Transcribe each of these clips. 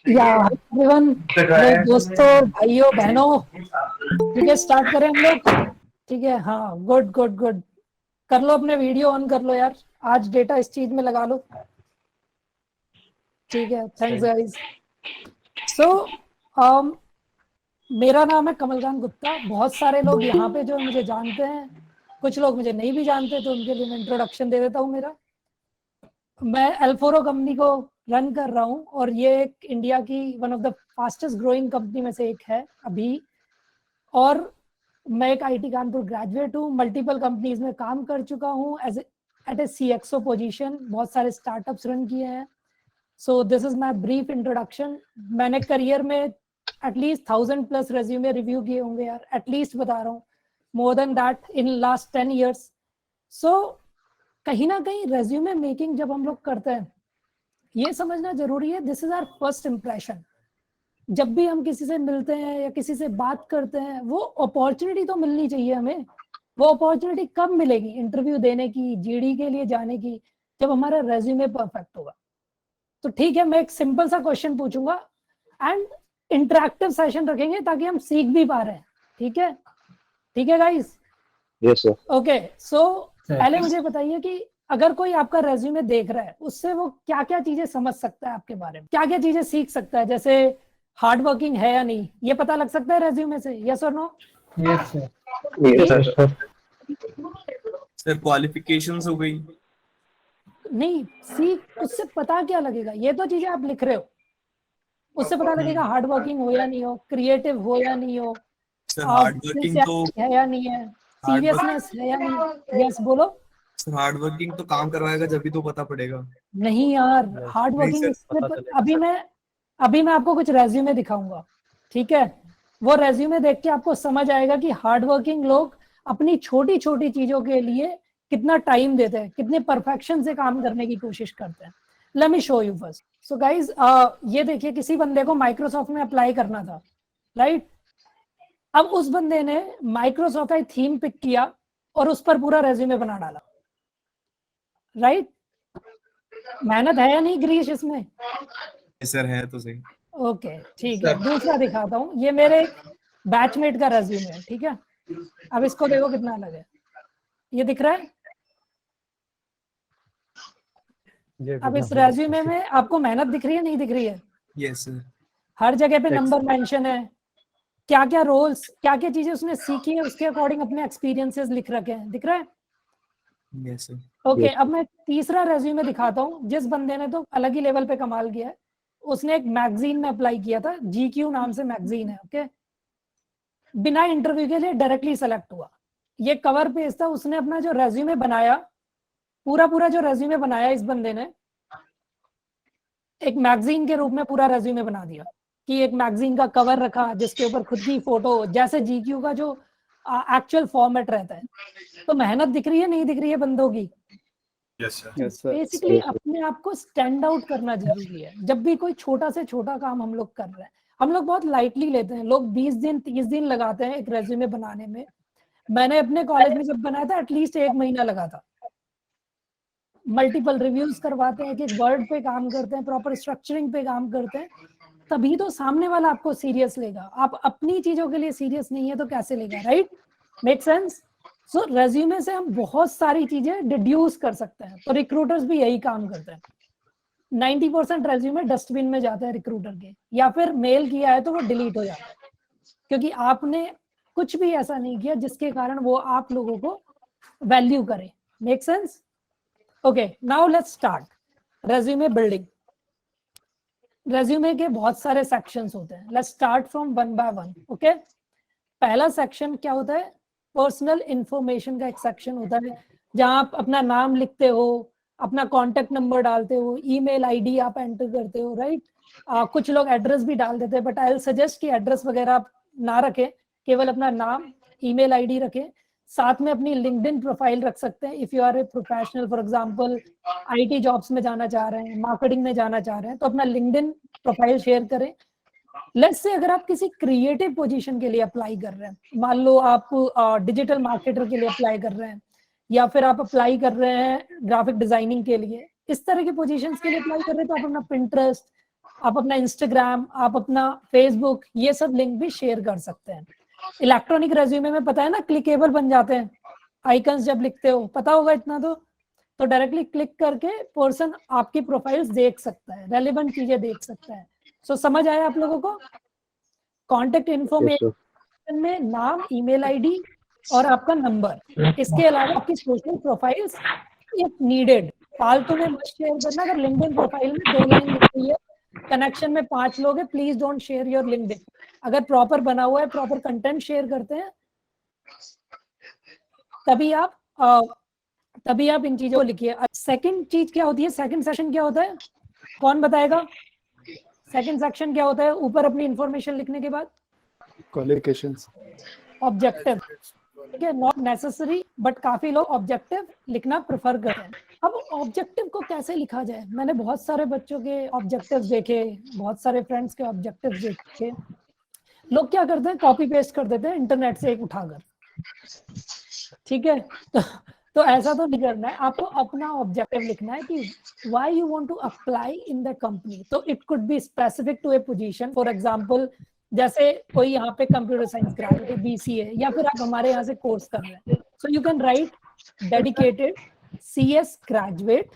या एवरीवन, मेरे दोस्तों, भाइयों, बहनों, ठीक है, स्टार्ट करें हम लोग। ठीक है, हाँ, गुड गुड गुड। कर लो, अपने वीडियो ऑन कर लो यार, आज डेटा इस चीज में लगा लो। ठीक है, थैंक्स गाइस। सो मेरा नाम है कमलकांत गुप्ता। बहुत सारे लोग यहाँ पे जो मुझे जानते हैं, कुछ लोग मुझे नहीं भी जानते, तो उनके लिए मैं इंट्रोडक्शन दे देता हूँ मेरा। मैं एल्फोरो कंपनी को रन कर रहा हूँ और ये एक इंडिया की one of the fastest growing company में से एक है अभी। और मैं एक आईटी कानपुर ग्रेजुएट हूँ, मल्टीपल कंपनीज में काम कर चुका हूँ एज एट ए सीएक्सओ पोजीशन, बहुत सारे स्टार्टअप्स रन किए हैं। So this is my brief introduction. मैंने करियर में एटलीस्ट 1000+ रेज्यूमे रिव्यू किए होंगे यार, एटलीस्ट बता रहा हूँ, more than that in last 10 years। सो कहीं ना कहीं रेज्यूमे मेकिंग जब हम लोग करते हैं, ये समझना जरूरी है, this is our first impression. जब भी हम किसी से मिलते हैं या किसी से बात करते हैं, वो अपॉर्चुनिटी तो मिलनी चाहिए हमें। वो अपॉर्चुनिटी कब मिलेगी? इंटरव्यू देने की, जीडी के लिए जाने की, जब हमारा रेज्यूमे परफेक्ट होगा। तो ठीक है, मैं एक सिंपल सा क्वेश्चन पूछूंगा एंड इंटरेक्टिव सेशन रखेंगे ताकि हम सीख भी पा रहे हैं। ठीक है, ठीक है गाइस? Yes sir. ओके, सो पहले मुझे बताइए कि अगर कोई आपका रेज्यूमे देख रहा है, उससे वो क्या क्या चीजें समझ सकता है आपके बारे में, क्या क्या चीजें सीख सकता है? जैसे हार्ड वर्किंग है या नहीं, ये पता लग सकता है रेज्यूमे से, यस और no? Yes sir. Yes sir. Sir qualifications हो गई। नहीं, सीख उससे पता क्या लगेगा? ये तो चीजें आप लिख रहे हो, उससे पता लगेगा हार्ड वर्किंग हो या नहीं हो, क्रिएटिव हो या नहीं हो, सर हार्ड वर्किंग तो है या नहीं है, सीरियसनेस है या नहीं। यस बोलो। सर हार्ड वर्किंग तो काम करवाएगा जब भी तो पता पड़ेगा। नहीं यार, हार्ड नहीं वर्किंग सर, अभी मैं आपको कुछ रेज्यूमे दिखाऊंगा, ठीक है? वो रेज्यूमे देख के आपको समझ आएगा कि हार्ड वर्किंग लोग अपनी छोटी छोटी चीजों के लिए कितना टाइम देते हैं, कितने परफेक्शन से काम करने की कोशिश करते हैं। Let me show you first. So guys, ये देखिए, किसी बंदे को माइक्रोसॉफ्ट में अप्लाई करना था, राइट? अब उस बंदे ने माइक्रोसॉफ्ट का थीम पिक किया और उस पर पूरा रेज्यूमे बना डाला, राइट? मेहनत है या नहीं ग्रीश इसमें? सर है तो सही। ओके, ठीक है, दूसरा दिखाता हूँ। ये मेरे बैचमेट का रेज्यूमे है, ठीक है? अब इसको देखो कितना अलग है, ये दिख रहा है? अब इस रेज्यूमे में आपको मेहनत दिख रही है, नहीं दिख रही है? Yes sir. हर जगह पे नंबर मेंशन है, क्या क्या रोल्स, क्या क्या चीजें उसने सीखी है, उसके अकॉर्डिंग अपने एक्सपीरियंसेस लिख रखे हैं, दिख रहा है? Yes sir. ओके, अब मैं तीसरा रेज्यूमे दिखाता हूँ। जिस बंदे ने तो अलग ही लेवल पे कमाल किया है, उसने एक मैगजीन में अप्लाई किया था, GQ नाम से मैगजीन है, ओके? बिना इंटरव्यू के लिए डायरेक्टली सेलेक्ट हुआ। ये कवर पेज था, उसने अपना जो रेज्यूमे बनाया, पूरा जो रेज्यूमे बनाया इस बंदे ने, एक मैगजीन के रूप में पूरा रेज्यूमे बना दिया कि एक मैगजीन का कवर रखा जिसके ऊपर खुद की फोटो, जैसे GQ का जो एक्चुअल फॉर्मेट रहता है। तो मेहनत दिख रही है, नहीं दिख रही है बंदों की? बेसिकली अपने आप को स्टैंड आउट करना जरूरी है। जब भी कोई छोटा से छोटा काम हम लोग कर रहे हैं, हम लोग बहुत लाइटली लेते हैं। लोग 20 दिन 30 दिन लगाते हैं एक रेज्यूमे बनाने में। मैंने अपने कॉलेज में जब बनाया था, एटलीस्ट 1 महीना लगा था। मल्टीपल रिव्यूज करवाते हैं, एक एक वर्ड पे काम करते हैं, प्रॉपर स्ट्रक्चरिंग पे काम करते हैं, तभी तो सामने वाला आपको सीरियस लेगा। आप अपनी चीजों के लिए सीरियस नहीं है तो कैसे लेगा, right? Make sense? So resume से हम बहुत सारी चीजें डिड्यूस कर सकते हैं। तो रिक्रूटर्स भी यही काम करते हैं। 90% रेज्यूमे डस्टबिन में जाते हैं रिक्रूटर के, या फिर मेल किया है तो वो डिलीट हो जाता है, क्योंकि आपने कुछ भी ऐसा नहीं किया जिसके कारण वो आप लोगों को वैल्यू करे। Make sense? Okay, now let's start resume building. Resume के बहुत सारे सेक्शंस होते हैं। Let's start from one by one, okay? पहला सेक्शन क्या होता है? पर्सनल इंफॉर्मेशन का एक सेक्शन होता है, जहां आप अपना नाम लिखते हो, अपना कॉन्टेक्ट नंबर डालते हो, ईमेल आईडी आप एंटर करते हो, राइट? कुछ लोग एड्रेस भी डाल देते हैं, बट आई विल सजेस्ट कि एड्रेस वगैरह आप ना रखें, केवल अपना नाम, ईमेल आईडी रखें। साथ में अपनी लिंक्डइन प्रोफाइल रख सकते हैं if you are a professional. For example, IT jobs में जाना चाह रहे हैं, मार्केटिंग में जाना चाह रहे हैं, तो अपना लिंक्डइन प्रोफाइल शेयर करें। लेट्स से अगर आप किसी क्रिएटिव पोजीशन के लिए अप्लाई कर रहे हैं, मान लो आप डिजिटल मार्केटर के लिए अप्लाई कर रहे हैं, या फिर आप अप्लाई कर रहे हैं ग्राफिक डिजाइनिंग के लिए, इस तरह की पोजीशंस के लिए अप्लाई कर रहे हैं, तो आप अपना पिंटरेस्ट, आप अपना इंस्टाग्राम, आप अपना फेसबुक, ये सब लिंक भी शेयर कर सकते हैं। इलेक्ट्रॉनिक रेज्यूमे में पता है ना, क्लिकेबल बन जाते हैं आइकन्स जब लिखते हो, पता होगा इतना तो डायरेक्टली क्लिक करके पर्सन आपकी प्रोफाइल्स देख सकता है, रेलेवेंट चीजें देख सकता है। सो समझ आया आप लोगों को? Contact Yes, information sir. में नाम, ईमेल आईडी और आपका नंबर। इसके अलावा आपकी सोशल प्रोफाइल्स इफ नीडेड, फालतू में मत शेयर करना। अगर लिंक्डइन प्रोफाइल में 2 लाइन लिखी है, कनेक्शन में 5 लोग हैं, please don't share your LinkedIn. अगर प्रॉपर बना हुआ है, प्रॉपर कंटेंट शेयर करते हैं, तभी आप इन चीजों को लिखिए। सेकंड चीज क्या होती है, सेकंड सेक्शन क्या होता है, कौन बताएगा? सेकंड सेक्शन क्या होता है ऊपर अपनी इंफॉर्मेशन लिखने के बाद? Qualifications, objective. ठीक है, नॉट नेसेसरी, बट काफी लोग ऑब्जेक्टिव लिखना प्रेफर करते हैं। अब ऑब्जेक्टिव को कैसे लिखा जाए? मैंने बहुत सारे बच्चों के ऑब्जेक्टिव्स देखे, बहुत सारे फ्रेंड्स के ऑब्जेक्टिव्स देखे। लोग क्या करते हैं, कॉपी पेस्ट कर देते हैं इंटरनेट से एक उठाकर। ठीक है, तो ऐसा तो नहीं करना है। आपको अपना ऑब्जेक्टिव लिखना है कि why you want to apply in the company। तो it could be specific to a position। For example, जैसे कोई यहाँ पे कंप्यूटर साइंस ग्रेजुएट है, BCA, या फिर आप हमारे यहाँ से कोर्स कर रहे हैं, so you can write dedicated CS graduate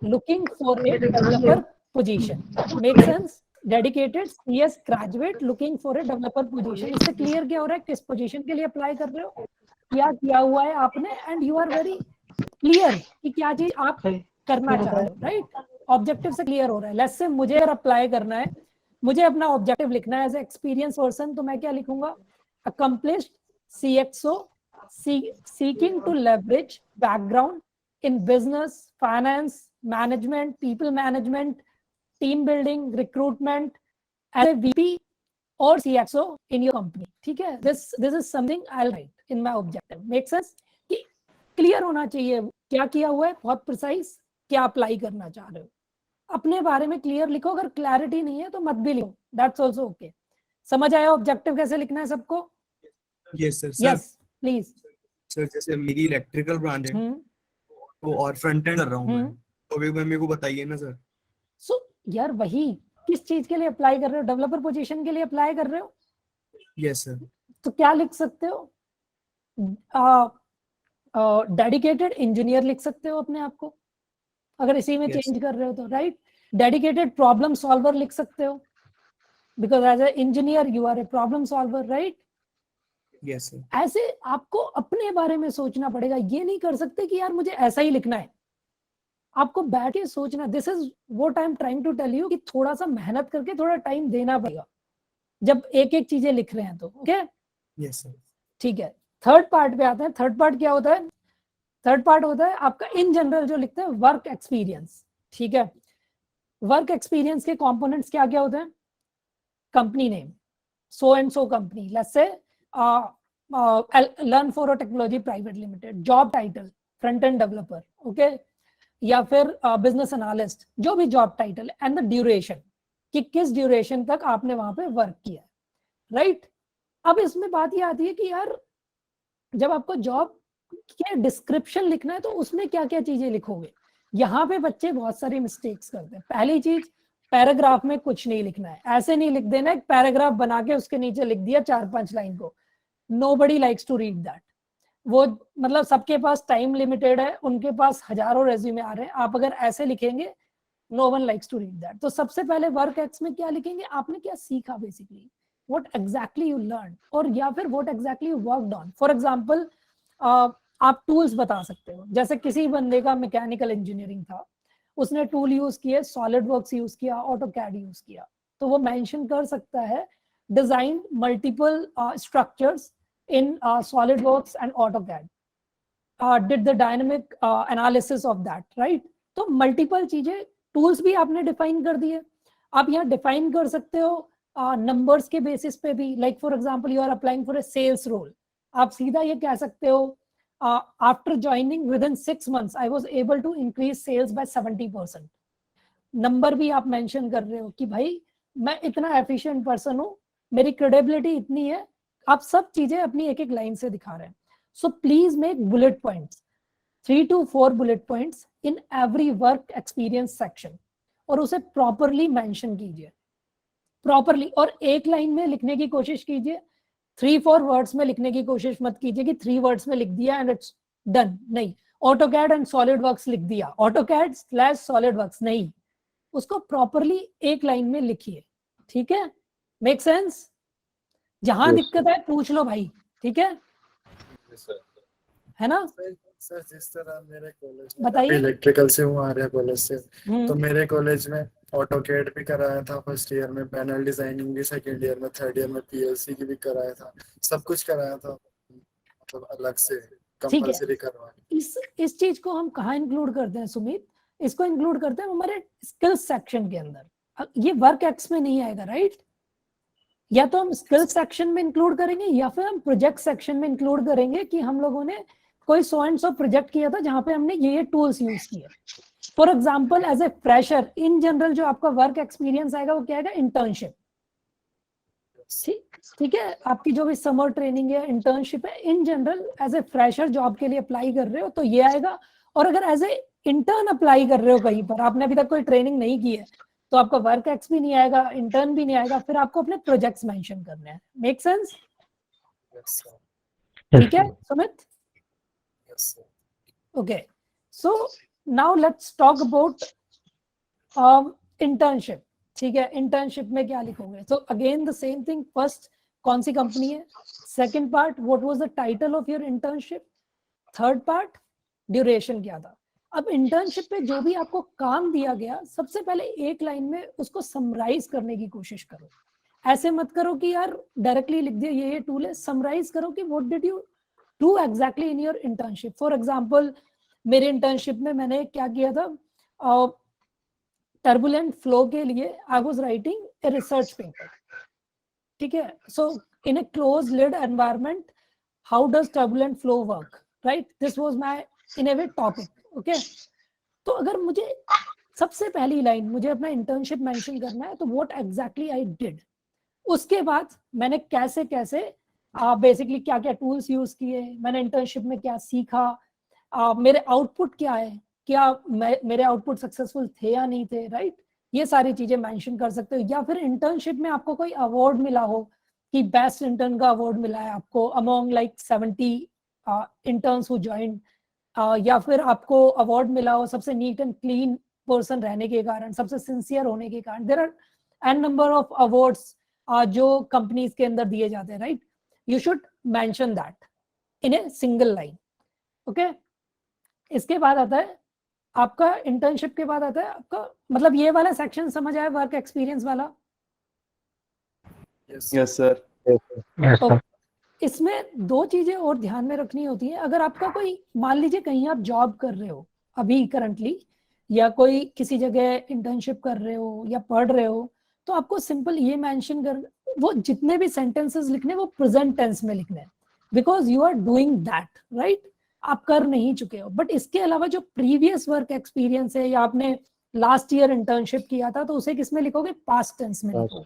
looking for a developer position. Make sense? Dedicated CS graduate looking for a developer position. इससे क्लियर क्या हो रहा है, किस पोजीशन के लिए अप्लाई कर रहे हो, क्या किया हुआ है आपने, and you are very clear कि क्या चीज आप करना चाह रहे हो। राइट, ऑब्जेक्टिव से क्लियर हो रहा है। लेट्स से मुझे अगर अप्लाई करना है, मुझे अपना ऑब्जेक्टिव लिखना है एज ए एक्सपीरियंस पर्सन, तो मैं क्या लिखूंगा? Accomplished CXO seeking to leverage background in business, finance, management, people management, team building, recruitment as a VP or CXO in your company। ठीक है, this is something I'll write in my objective। Make sense? कि clear होना चाहिए क्या किया हुआ है, बहुत प्रिसाइज, क्या अप्लाई करना चाह रहे हो। अपने बारे में क्लियर लिखो, अगर क्लैरिटी नहीं है तो मत भी लिखो, दैट्स ऑल्सो ओके। समझ आया ऑब्जेक्टिव कैसे लिखना है सबको? Yes sir. Yes please. Sir जैसे मेरी इलेक्ट्रिकल ब्रांच है तो और फ्रंट एंड कर रहा हूँ मैं, तो भी मेरे को बताइए ना सर। सो यार वही, किस चीज के लिए अप्लाई कर रहे हो? डेवलपर पोजीशन के लिए अप्लाई कर रहे हो? Yes sir. तो क्या लिख सकते हो? डेडिकेटेड इंजीनियर लिख सकते हो अपने आप को, अगर इसी में चेंज कर रहे हो तो। राइट, डेडिकेटेड प्रॉब्लम सॉल्वर लिख सकते हो, because as a engineer you are a problem solver. Right, yes sir. ऐसे आपको अपने बारे में सोचना पड़ेगा। ये नहीं कर सकते कि यार मुझे ऐसा ही लिखना है। आपको बैठ के सोचना। This is what I am trying to tell you कि थोड़ा सा मेहनत करके थोड़ा टाइम देना पड़ेगा जब एक एक चीजें लिख रहे हैं तो। Okay, yes sir. ठीक है, थर्ड पार्ट पे आते हैं। थर्ड पार्ट क्या होता है? थर्ड पार्ट होता है आपका इन जनरल जो लिखते हैं वर्क एक्सपीरियंस। ठीक है, वर्क एक्सपीरियंस के कंपोनेंट्स क्या क्या होते हैं? Company name, so and so company, let's say learn for technology private limited. Job title front end developer, okay, या फिर बिजनेस एनालिस्ट, जो भी job title, and the duration, कि किस ड्यूरेशन तक आपने वहां पे वर्क किया। राइट, अब इसमें बात ये आती है कि यार जब आपको जॉब के डिस्क्रिप्शन लिखना है तो उसमें क्या क्या चीजें लिखोगे? यहाँ पे बच्चे बहुत सारी मिस्टेक्स करते हैं। पहली चीज, पैराग्राफ में कुछ नहीं लिखना है। ऐसे नहीं लिख देना एक पैराग्राफ बना के उसके नीचे लिख दिया 4-5 लाइन को। Nobody likes to read that. वो मतलब सबके पास टाइम लिमिटेड है, उनके पास हजारों रेज्यूमे आ रहे हैं। आप अगर ऐसे लिखेंगे, no one likes to read that. तो सबसे पहले वर्क एक्स में क्या लिखेंगे? आपने क्या सीखा basically, what exactly you learn, और या फिर what exactly you worked on. For example आप टूल्स बता सकते हो। जैसे किसी बंदे का मैकेनिकल इंजीनियरिंग था, उसने टूल यूज किए, सॉलिडवर्क्स यूज किया, ऑटोकैड यूज किया, तो वो मेंशन कर सकता है design multiple structures in SolidWorks and AutoCAD, did the dynamic analysis of that, right? तो मल्टीपल चीजें, टूल्स भी आपने डिफाइन कर दिए। आप यहाँ डिफाइन कर सकते हो नंबर्स के बेसिस पे भी। Like for example you are applying for a sales role, आप सीधा ये कह सकते हो after joining within 6 months I was able to increase sales by 70%। Number भी आप मेंशन कर रहे हो कि भाई मैं इतना एफिशिएंट पर्सन हूँ, मेरी क्रेडिबिलिटी इतनी है। आप सब चीजें अपनी एक एक लाइन से दिखा रहे हैं। So please make bullet points, 3 to 4 bullet points in every work experience section, और उसे प्रॉपरली मेंशन कीजिए। प्रॉपरली, और एक लाइन में लिखने की कोशिश कीजिए, 3-4 वर्ड्स में लिखने की कोशिश मत कीजिए कि 3 वर्ड्स में लिख दिया एंड इट्स डन, नहीं। ऑटोकैड एंड सॉलिडवर्क्स लिख दिया, AutoCAD/SolidWorks नहीं, उसको प्रॉपरली एक लाइन में लिखिए, ठीक है? Make sense? जहां Yes, दिक्कत है पूछ लो भाई, ठीक है? है ना? सर जिस तरह मेरे कॉलेज में बताइए। इलेक्ट्रिकल से हूँ, आ रहे कॉलेज से, हम्म, तो मेरे कॉलेज में ऑटोकैड भी कराया था फर्स्ट ईयर में, पैनल डिजाइनिंग भी सेकंड ईयर में, थर्ड ईयर में पीएलसी की भी कराया था, सब कुछ कराया था, मतलब अलग से ठीक है। कंपलसरी करवाया। इस चीज को हम कहाँ इंक्लूड करते हैं सुमित? इसको इंक्लूड करते हैं हमारे स्किल्स सेक्शन के अंदर। ये वर्क एक्स में नहीं आएगा, राइट? या तो हम स्किल्स सेक्शन में इंक्लूड करेंगे या फिर हम प्रोजेक्ट सेक्शन में इंक्लूड करेंगे कि हम लोगों ने कोई सो एंड सो प्रोजेक्ट किया था जहां पे हमने ये टूल्स यूज किए। For example, as a fresher in general जो आपका वर्क एक्सपीरियंस आएगा वो क्या आएगा? इंटर्नशिप। ठीक है, आपकी जो भी समर ट्रेनिंग है, इंटर्नशिप है, in general as a fresher job के लिए अप्लाई कर रहे हो तो ये आएगा। और अगर एज ए इंटर्न अप्लाई कर रहे हो कहीं पर, आपने अभी तक कोई ट्रेनिंग नहीं की है, तो आपका वर्क एक्स भी नहीं आएगा, इंटर्न भी नहीं आएगा, फिर आपको अपने प्रोजेक्ट्स मेंशन करने हैं। Make sense? ठीक है Sumit? Okay, so now let's talk about internship. ठीक है, इंटर्नशिप में क्या लिखोगे? So again the same thing, first कौन सी कंपनी है, second part what was the title of your internship, third part duration क्या था। अब इंटर्नशिप पे जो भी आपको काम दिया गया, सबसे पहले एक लाइन में उसको समराइज करने की कोशिश करो। ऐसे मत करो कि यार डायरेक्टली लिख दिया ये टूल है, समराइज करो कि what did you do exactly in your internship. For example, मेरे इंटर्नशिप में मैंने क्या किया था, टर्बुलेंट फ्लो के लिए I was writing a research paper. ठीक है, so in a close lid environment how does turbulent flow work, right? This was my in a way topic. Okay, तो अगर मुझे सबसे पहली लाइन मुझे अपना इंटर्नशिप मेंशन करना है तो व्हाट एग्जैक्टली आई डिड, उसके बाद मैंने कैसे कैसे बेसिकली क्या क्या टूल्स यूज किए, मैंने इंटर्नशिप में क्या सीखा, मेरे आउटपुट क्या है, क्या मेरे आउटपुट सक्सेसफुल थे या नहीं थे, राइट? ये सारी चीजें मेंशन कर सकते हो। या फिर इंटर्नशिप में आपको कोई अवार्ड मिला हो कि बेस्ट इंटर्न का अवार्ड मिला है आपको among like 70 interns who joined, या फिर आपको अवार्ड मिला हो सबसे नीट एंड क्लीन पर्सन रहने के कारण, सबसे सिंसियर होने के कारण। There are an number of awards जो कंपनीज के अंदर दिए जाते हैं, right? You should mention that in a single line. Okay, इसके बाद आता है आपका इंटर्नशिप के बाद आता है आपका, मतलब ये वाला सेक्शन समझ आया, वर्क एक्सपीरियंस वाला? Yes sir. तो इसमें दो चीजें और ध्यान में रखनी होती है। अगर आपका कोई, मान लीजिए कहीं आप जॉब कर रहे हो अभी करंटली, या कोई किसी जगह इंटर्नशिप कर रहे हो या पढ़ रहे हो, तो आपको सिंपल ये मेंशन कर, वो जितने भी सेंटेंसेस लिखने वो प्रेजेंट टेंस में लिखने हैं, because you are doing that, right? आप कर नहीं चुके हो। बट इसके अलावा जो प्रीवियस वर्क एक्सपीरियंस है या आपने लास्ट ईयर इंटर्नशिप किया था, तो उसे किस में लिखोगे? पास्ट टेंस में लिखो।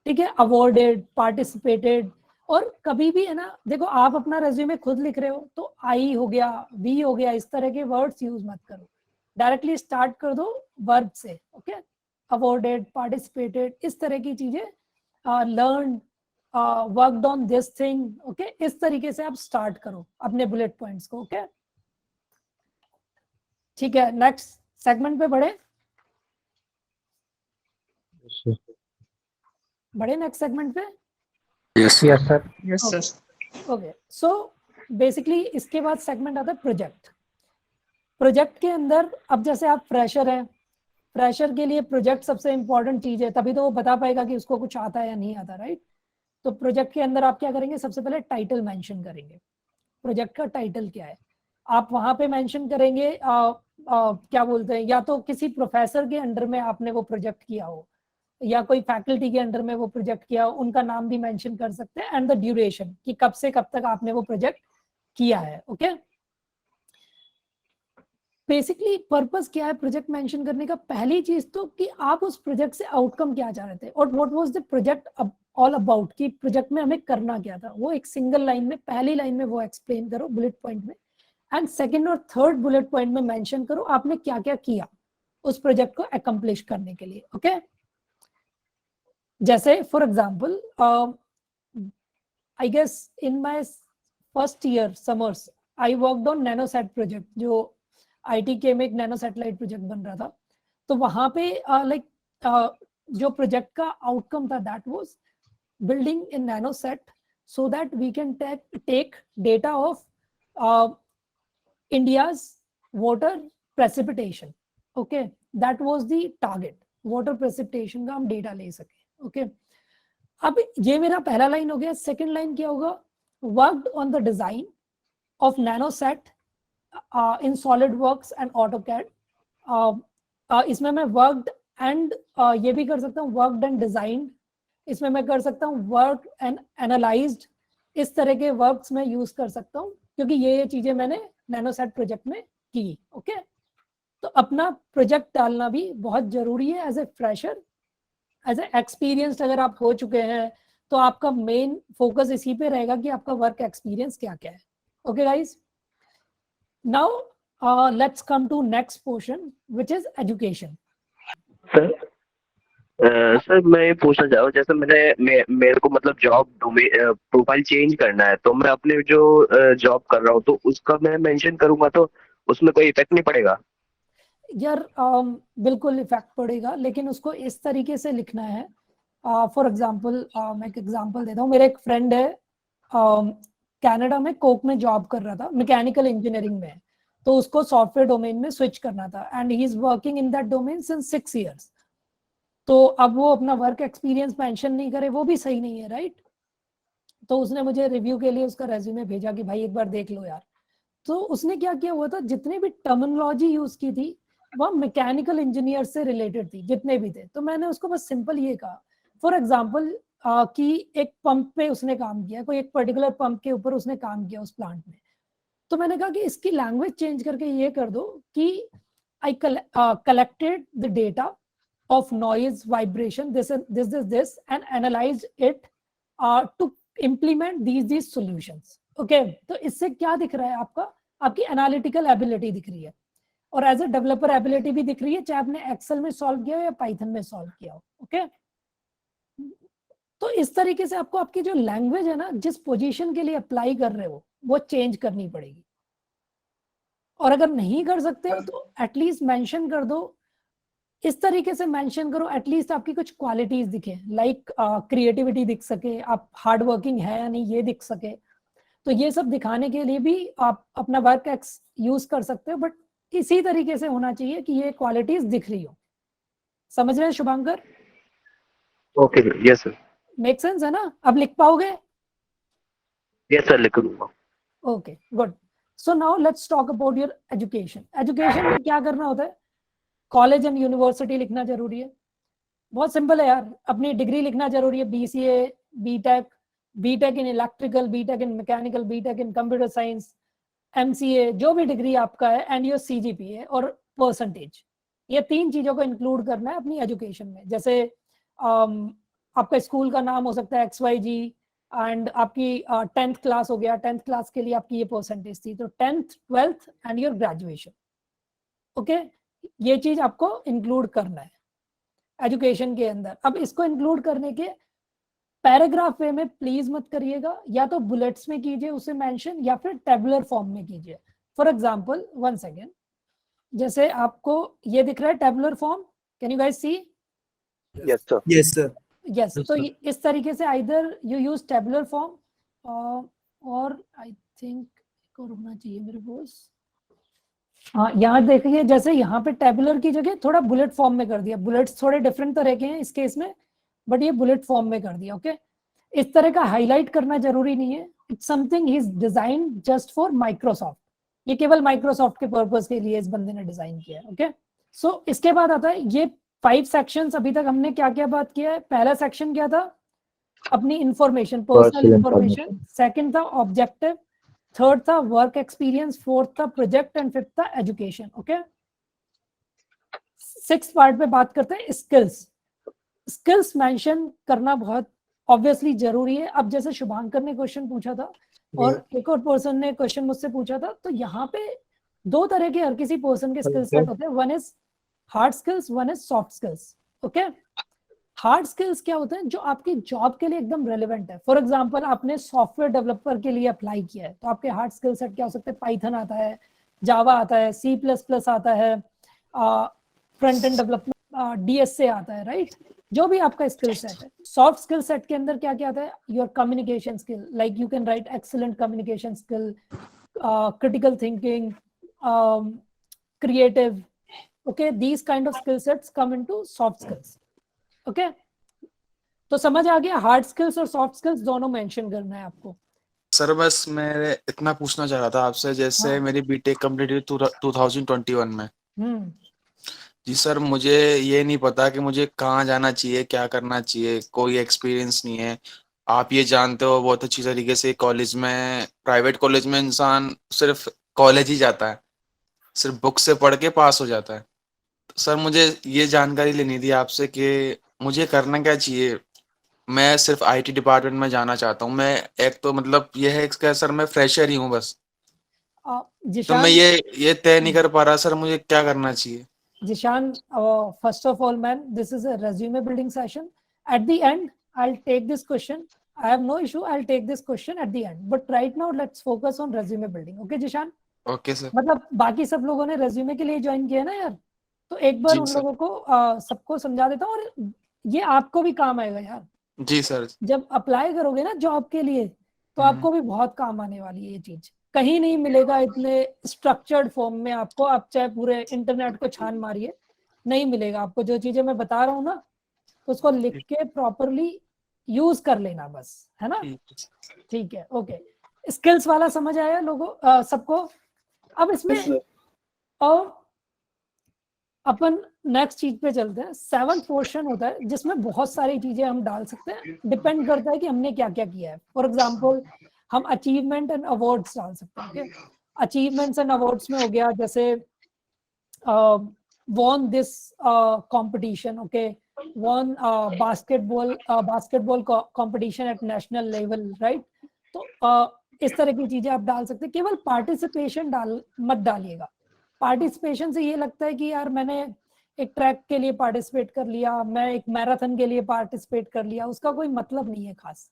ठीक है, अवॉर्डेड, पार्टिसिपेटेड। और कभी भी है ना, देखो आप अपना रेज्यूमे खुद लिख रहे हो तो आई हो गया, वी हो गया, इस तरह के वर्ड्स यूज मत करो, डायरेक्टली स्टार्ट कर दो वर्ब से। ओके, अवॉर्डेड, पार्टिसिपेटेड, इस तरह की चीजें, learn, worked on this thing. Okay, इस तरीके से आप स्टार्ट करो अपने बुलेट पॉइंट्स को। ओके, ठीक है, नेक्स्ट सेगमेंट पे बढ़े नेक्स्ट सेगमेंट पे। Yes sir. Yes sir. Okay, so basically इसके बाद सेगमेंट आता है प्रोजेक्ट। प्रोजेक्ट के अंदर अब जैसे आप फ्रेशर हैं, फ्रेशर के लिए प्रोजेक्ट सबसे इंपॉर्टेंट चीज है, तभी तो वो बता पाएगा कि उसको कुछ आता है या नहीं आता, राइट? तो प्रोजेक्ट के अंदर आप क्या करेंगे? सबसे पहले टाइटल मेंशन करेंगे। प्रोजेक्ट का टाइटल क्या है आप वहां पे मेंशन करेंगे। क्या बोलते हैं, या तो किसी प्रोफेसर के अंडर में आपने वो प्रोजेक्ट किया हो, या कोई फैकल्टी के अंडर में वो प्रोजेक्ट किया हो, उनका नाम भी मेंशन कर सकते हैं, एंड द ड्यूरेशन कि कब से कब तक आपने वो प्रोजेक्ट किया है। ओके, बेसिकली पर्पस क्या है प्रोजेक्ट मेंशन करने का? पहली चीज तो कि आप उस प्रोजेक्ट से आउटकम क्या चाह रहे थे और what was the project all about, कि प्रोजेक्ट में हमें करना क्या था, वो एक सिंगल लाइन में, पहली लाइन में वो एक्सप्लेन करो बुलेट पॉइंट में। एंड सेकंड और थर्ड बुलेट पॉइंट में मेंशन करो आपने क्या क्या किया उस प्रोजेक्ट को अकम्प्लिश करने के लिए। ओके, जैसे for example I guess in my first year summers I worked on nanosat project, जो ITK में एक नैनो सैटेलाइट प्रोजेक्ट बन रहा था। तो वहां पे जो प्रोजेक्ट का आउटकम था that was building a nanoset so that we can take data of India's water precipitation. Okay, that was the target, water precipitation का हम data ले सके। Okay, अब ये मेरा पहला लाइन हो गया। सेकंड लाइन क्या होगा? worked on the design of nanosat in SolidWorks and AutoCAD। इसमें मैं worked and ये भी कर सकता हूँ worked and designed, इसमें मैं कर सकता हूँ वर्क एंड एनालाइज्ड, इस तरह के वर्ब्स मैं यूज कर सकता हूँ क्योंकि ये चीजें मैंने नैनोसैट प्रोजेक्ट में की। ओके, तो अपना प्रोजेक्ट डालना भी बहुत जरूरी है as a fresher, as a experienced. अगर आप हो चुके हैं तो आपका मेन फोकस इसी पे रहेगा कि आपका वर्क एक्सपीरियंस क्या क्या है। Okay guys, now let's come to next portion which is education. Sir मैं ये पूछना चाह रहा हूँ, जैसे मेरे को मतलब जॉब प्रोफाइल चेंज करना है, तो मैं अपने जो जॉब कर रहा हूँ तो उसका मैं मेंशन करूंगा तो उसमें कोई इफेक्ट नहीं पड़ेगा? यार बिल्कुल इफेक्ट पड़ेगा, लेकिन उसको इस तरीके से लिखना है। फॉर एग्जांपल मैं एक एग्जांपल देता हूँ। मेरा एक फ्रेंड है, कनाडा में कोक में जॉब कर रहा था, मैकेनिकल इंजीनियरिंग में, तो उसको सॉफ्टवेयर डोमेन में स्विच करना था and he is working in that domain since 6 years। तो अब वो अपना वर्क एक्सपीरियंस मेंशन नहीं करे, वो भी सही नहीं है, राइट? तो उसने मुझे रिव्यू के लिए उसका रेज्यूमे भेजा कि भाई एक बार देख लो यार। तो उसने क्या किया हुआ था, जितने भी टर्मिनोलॉजी यूज की थी वह मैकेनिकल इंजीनियर से रिलेटेड थी, जितने भी थे। तो मैंने उसको बस सिंपल ये कहा, फॉर एग्जाम्पल कि एक पंप पे उसने काम किया, कोई एक पर्टिकुलर पंप के ऊपर उसने काम किया उस प्लांट में। तो मैंने कहा कि इसकी लैंग्वेज चेंज करके ये कर दो कि I collected the data of noise, vibration, this and analyze it to implement these solutions। okay, तो इससे क्या दिख रहा है आपका? आपकी एनालिटिकल एबिलिटी दिख रही है और एज ए डेवलपर एबिलिटी भी दिख रही है, चाहे आपने एक्सेल में सॉल्व किया हो या पाइथन में सॉल्व किया हो। ओके, तो इस तरीके से आपको आपकी जो लैंग्वेज है ना, जिस पोजीशन के लिए अप्लाई कर रहे हो वो चेंज करनी पड़ेगी। और अगर नहीं कर सकते हो तो एटलीस्ट मेंशन कर दो, इस तरीके से मेंशन करो एटलीस्ट आपकी कुछ क्वालिटीज दिखे, लाइक क्रिएटिविटी दिख सके, आप हार्ड वर्किंग है या नहीं ये दिख सके। तो ये सब दिखाने के लिए भी आप अपना वर्क एक्स यूज कर सकते हो, बट इसी तरीके से होना चाहिए कि ये क्वालिटीज दिख रही हो। समझ रहे हैं Shubhankar? Okay, yes sir. Make sense है ना? अब लिख पाओगे? यस सर, लिख लूंगा। Okay, good. So now let's talk about your education. Education में क्या करना होता है? कॉलेज एंड यूनिवर्सिटी लिखना जरूरी है। बहुत सिंपल है यार, अपनी डिग्री लिखना जरूरी है। BCA, B Tech in electrical, B Tech in mechanical, B Tech in computer science, MCA, जो भी डिग्री आपका है, एंड योर CGPA और परसेंटेज, ये 3 चीजों को इंक्लूड करना है अपनी एजुकेशन में। जैसे आपका स्कूल का नाम हो सकता है XYG एंड आपकी 10th क्लास हो गया, 10th क्लास के लिए आपकी ये परसेंटेज थी, तो 10th, 12th and your graduation. Okay, ये चीज आपको इंक्लूड करना है एजुकेशन के अंदर। अब इसको इंक्लूड करने के पैराग्राफ वे में प्लीज मत करिएगा, या तो बुलेट्स में कीजिए उसे मेंशन, या फिर टेबुलर फॉर्म में कीजिए। फॉर एग्जांपल, 1 सेकेंड, जैसे आपको ये दिख रहा है tabular form, can you guys see? Yes sir. Yes sir. Yes, तो इस तरीके से either you use tabular form और आई थिंक एक और होना चाहिए मेरे पास। हाँ, यहाँ देखिए, जैसे यहाँ पे टेबुलर की जगह थोड़ा बुलेट फॉर्म में कर दिया। बुलेट्स थोड़े डिफरेंट तरह के हैं इस केस में, बट ये बुलेट फॉर्म में कर दिया। ओके, इस तरह का हाईलाइट करना जरूरी नहीं है। It's something he is design just for Microsoft, ये केवल माइक्रोसॉफ्ट के पर्पस के लिए इस बंदे ने डिजाइन किया है। ओके, सो इसके बाद आता है ये 5 सेक्शंस। अभी तक हमने क्या क्या बात किया है? पहला सेक्शन क्या था? अपनी इंफॉर्मेशन, पर्सनल इंफॉर्मेशन। सेकंड था ऑब्जेक्टिव, थर्ड था वर्क एक्सपीरियंस, फोर्थ था प्रोजेक्ट एंड फिफ्थ था एजुकेशन। ओके, 6th पार्ट पे बात करते हैं स्किल्स। स्किल्स मेंशन करना बहुत ऑब्वियसली जरूरी है। अब जैसे शुभांकर ने क्वेश्चन पूछा था और एक और पर्सन ने क्वेश्चन मुझसे पूछा था, तो यहाँ पे 2 तरह के हर किसी पर्सन के स्किल सेट होते हैं। 1 is hard skills, 1 is soft skills. Okay, hard skills क्या होते हैं जो आपकी जॉब के लिए एकदम रेलेवेंट है। फॉर एग्जांपल आपने सॉफ्टवेयर डेवलपर के लिए अप्लाई किया है, तो आपके हार्ड स्किल सेट क्या हो सकते हैं? पाइथन आता है, जावा आता है, C++ आता है, फ्रंट एंड डेवलपमेंट DSA आता है, राइट? जो भी आपका स्किल सेट है। सॉफ्ट स्किल सेट के अंदर क्या क्या आता है? Your communication skill, like you can write excellent communication skill, critical thinking, creative, okay, these kind of skill sets come into soft skills, okay? तो समझ आ गया, हार्ड स्किल्स और सॉफ्ट स्किल्स दोनों मेंशन करना है आपको। सर बस मैं इतना पूछना चाह रहा था आपसे, जैसे हाँ। मेरी बीटेक कंप्लीट हुई 2021 में। जी सर, मुझे ये नहीं पता कि मुझे कहाँ जाना चाहिए, क्या करना चाहिए, कोई एक्सपीरियंस नहीं है। आप ये जानते हो बहुत अच्छी तरीके से, कॉलेज में, प्राइवेट कॉलेज में इंसान सिर्फ कॉलेज ही जाता है, सिर्फ बुक से पढ़ के पास हो जाता है। तो सर मुझे ये जानकारी लेनी थी आपसे कि मुझे करना क्या चाहिए। मैं सिर्फ IT डिपार्टमेंट में जाना चाहता हूँ। मैं एक तो मतलब ये है कि सर मैं फ्रेशर ही हूँ बस, तो जिशान, मैं ये तय नहीं कर पा रहा सर मुझे क्या करना चाहिए। Jishan, first of all, man, this is a resume building session. At the end, I'll take this question. I have no issue. I'll take this question at the end. But right now, let's focus on resume building. Okay, Jishan? Okay sir. मतलब बाकी सब लोगों ने resume के लिए join किया ना यार, तो एक बार जी उन सर। लोगों को सबको समझा देता हूँ, और ये आपको भी काम आएगा यार। जी सर। जब अप्लाई करोगे ना जॉब के लिए, तो आपको भी बहुत काम आने वाली है ये चीज। कहीं नहीं मिलेगा इतने स्ट्रक्चर्ड फॉर्म में आपको, आप चाहे पूरे इंटरनेट को छान मारिए, नहीं मिलेगा आपको। जो चीजें मैं बता रहा हूँ ना, उसको लिख के प्रॉपरली यूज कर लेना बस, है ना? ठीक है, ओके। स्किल्स वाला समझ आया लोगों सबको? अब इसमें और अपन नेक्स्ट चीज पे चलते हैं। 7th पोर्शन होता है जिसमें बहुत सारी चीजें हम डाल सकते हैं, डिपेंड करता है कि हमने क्या क्या किया है। फॉर एग्जांपल हम अचीवमेंट एंड अवार्ड्स डाल सकते हैं। ओके, अचीवमेंट्स एंड अवार्ड्स में हो गया जैसे won this competition, okay, won basketball competition at national level, right? तो इस तरह की चीजें आप डाल सकते हैं। केवल पार्टिसिपेशन मत डालिएगा। पार्टिसिपेशन से ये लगता है कि यार मैंने एक ट्रैक के लिए पार्टिसिपेट कर लिया, मैं एक मैराथन के लिए पार्टिसिपेट कर लिया, उसका कोई मतलब नहीं है खास।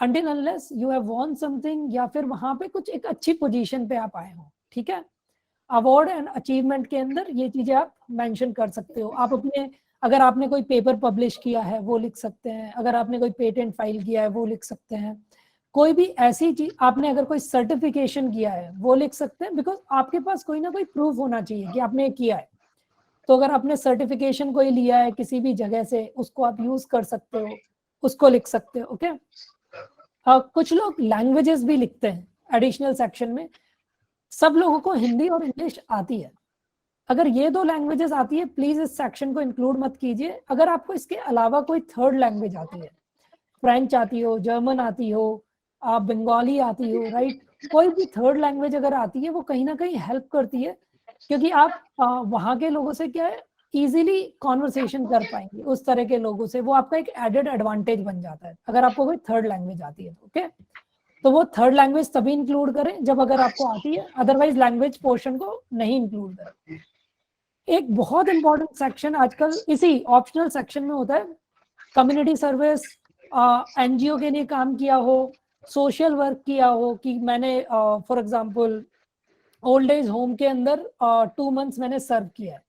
Until unless you have won something, या फिर वहां पे कुछ एक अच्छी पोजीशन पे आप आए हो, ठीक है? अवार्ड एंड अचीवमेंट के अंदर ये चीजें आप मेंशन कर सकते हो। आप अपने, अगर आपने कोई पेपर पब्लिश किया है वो लिख सकते हैं, अगर आपने कोई पेटेंट फाइल किया है वो लिख सकते हैं, कोई भी ऐसी चीज, आपने अगर कोई सर्टिफिकेशन किया है वो लिख सकते हैं, बिकॉज आपके पास कोई ना कोई प्रूफ होना चाहिए कि आपने किया है। तो अगर आपने सर्टिफिकेशन कोई लिया है किसी भी जगह से, उसको आप यूज कर सकते हो, उसको लिख सकते हो। ओके, कुछ लोग लैंग्वेजेस भी लिखते हैं एडिशनल सेक्शन में। सब लोगों को हिंदी और इंग्लिश आती है। अगर ये 2 लैंग्वेजेस आती है, प्लीज इस सेक्शन को इंक्लूड मत कीजिए। अगर आपको इसके अलावा कोई 3rd लैंग्वेज आती है, फ्रेंच आती हो, जर्मन आती हो, बंगाली आती हो, राइट, कोई भी 3rd लैंग्वेज अगर आती है, वो कहीं ना कहीं हेल्प करती है, क्योंकि आप वहां के लोगों से क्या है, इजीली कॉन्वर्सेशन कर पाएंगे उस तरह के लोगों से। वो आपका एक एडेड एडवांटेज बन जाता है अगर आपको कोई 3rd लैंग्वेज आती है। ओके, तो वो 3rd लैंग्वेज तभी इंक्लूड करें जब अगर आपको आती है, अदरवाइज लैंग्वेज पोर्शन को नहीं इंक्लूड करें। एक बहुत इंपॉर्टेंट सेक्शन आजकल इसी ऑप्शनल सेक्शन में होता है, कम्युनिटी सर्विस, NGO के लिए काम किया हो, सोशल वर्क किया हो, कि मैंने for example old age home के अंदर 2 मंथ्स मैंने सर्व किया है,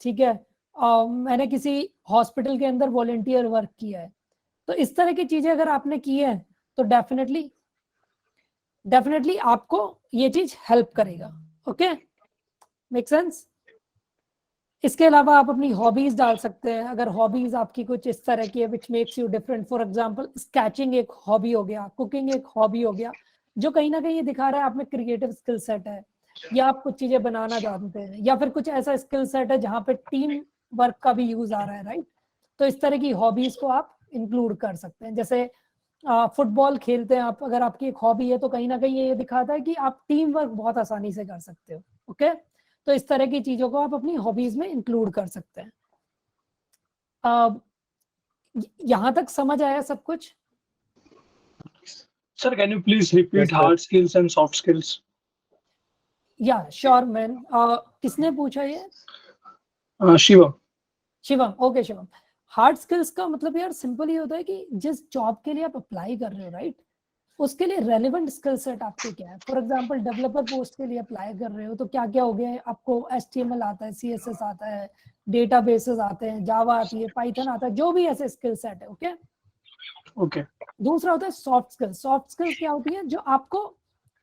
ठीक है, मैंने किसी हॉस्पिटल के अंदर वॉलंटियर वर्क किया है। तो इस तरह की चीजें अगर आपने की है तो डेफिनेटली आपको ये चीज हेल्प करेगा। Okay, make sense? इसके अलावा आप अपनी हॉबीज डाल सकते हैं। अगर हॉबीज आपकी कुछ इस तरह की है which makes you different, for example sketching एक हॉबी हो गया, कुकिंग एक हॉबी हो गया, जो कहीं ना कहीं ये दिखा रहा है आप में क्रिएटिव स्किल सेट है, या आप कुछ चीजें बनाना जानते हैं, या फिर कुछ ऐसा स्किल सेट है जहाँ पे टीम वर्क का भी यूज आ रहा है, राइट? तो इस तरह की हॉबीज को आप इंक्लूड कर सकते हैं। जैसे फुटबॉल खेलते हैं आप, अगर आपकी एक हॉबी है तो कहीं ना कहीं ये दिखाता है कि आप टीम वर्क बहुत आसानी से कर सकते हो। ओके, तो इस तरह की चीजों को आप अपनी हॉबीज में इंक्लूड कर सकते हैं। यहां तक समझ आया सब कुछ? Sir, can you please repeat Yes, sir. hard skills and soft skills? या श्योर मैन। किसने पूछा ये? Shivam. Shivam, okay Shivam. Hard skills का मतलब यार सिंपल ही होता है कि जिस जॉब के लिए आप अप्लाई कर रहे हो राइट, उसके लिए रेलिवेंट स्किल सेट आपके क्या है। फॉर एग्जांपल डेवलपर पोस्ट के लिए अप्लाई कर रहे हो तो क्या क्या हो गया है, आपको HTML आता है, CSS आता है, डेटाबेसेस आते हैं, जावा आती है, पाइथन आता है, जो भी ऐसे स्किल सेट है। Okay Okay. दूसरा होता है सॉफ्ट स्किल्स। सॉफ्ट स्किल्स क्या होती है, जो आपको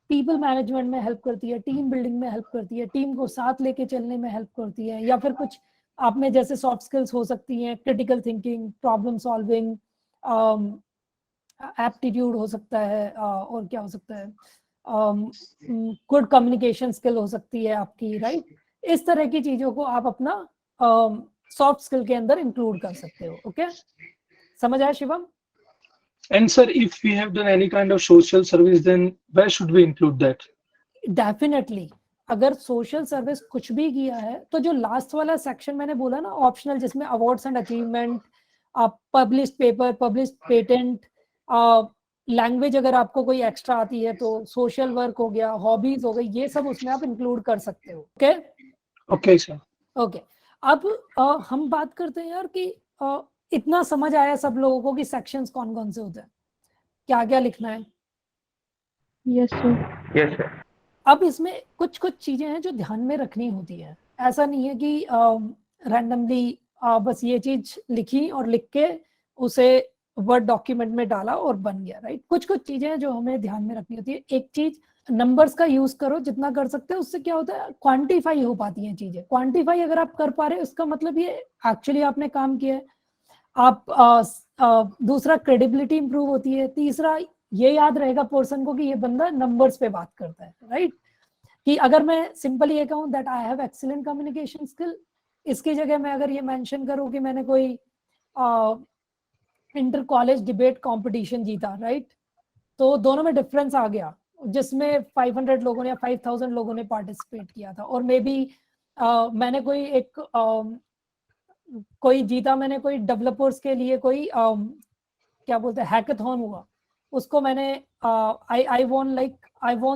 पीपल मैनेजमेंट में हेल्प करती है, टीम बिल्डिंग में हेल्प करती है, टीम को साथ लेके चलने में हेल्प करती है, या फिर कुछ आप में जैसे सॉफ्ट स्किल्स हो सकती हैं critical thinking, problem solving, aptitude हो सकता है, और क्या हो सकता है, गुड कम्युनिकेशन स्किल हो सकती है आपकी, राइट। इस तरह की चीजों को आप अपना सॉफ्ट स्किल के अंदर इंक्लूड कर सकते हो। ओके समझ आया Shivam? And sir, if we have done any kind of social service, then where should we include that? Definitely अगर सोशल सर्विस कुछ भी किया है तो जो लास्ट वाला सेक्शन मैंने बोला ना ऑप्शनल, जिसमें awards and achievement, published paper, published patent, language अगर आपको कोई एक्स्ट्रा आती है तो, सोशल वर्क हो गया, हॉबीज हो गई, ये सब उसमें आप इंक्लूड कर सकते हो। Okay Okay, sir. ओके अब हम बात करते हैं यार कि इतना समझ आया सब लोगों को कि सेक्शंस कौन कौन से होते हैं, क्या क्या लिखना है। Yes sir. Yes sir. अब इसमें कुछ कुछ चीजें हैं जो ध्यान में रखनी होती है। ऐसा नहीं है कि रैंडमली बस ये चीज लिखी और लिख के उसे वर्ड डॉक्यूमेंट में डाला और बन गया, राइट। कुछ कुछ चीजें हैं जो हमें ध्यान में रखनी होती है। एक चीज, नंबर्स का यूज करो जितना कर सकते हो, उससे क्या होता है क्वांटिफाई हो पाती हैं चीजें। क्वांटिफाई अगर आप कर पा रहे हो इसका मतलब ये एक्चुअली आपने काम किया है। आप दूसरा क्रेडिबिलिटी इंप्रूव होती है। तीसरा ये याद रहेगा पर्सन को कि ये बंदा नंबर्स पे बात करता है, राइट। कि अगर मैं सिंपली ये कहूँ that I have excellent communication skill, इसकी जगह मैं अगर ये मेंशन करूँ कि मैंने कोई इंटर कॉलेज डिबेट कंपटीशन जीता, राइट, तो दोनों में डिफरेंस आ गया, जिसमें 500 लोगों ने या 5000 लोगों ने पार्टिसिपेट किया था। और मे बी मैंने कोई जीता, मैंने कोई डेवलपर्स के लिए कोई क्या बोलते हैं हैकाथॉन हुआ, उसको मैंने आई वॉन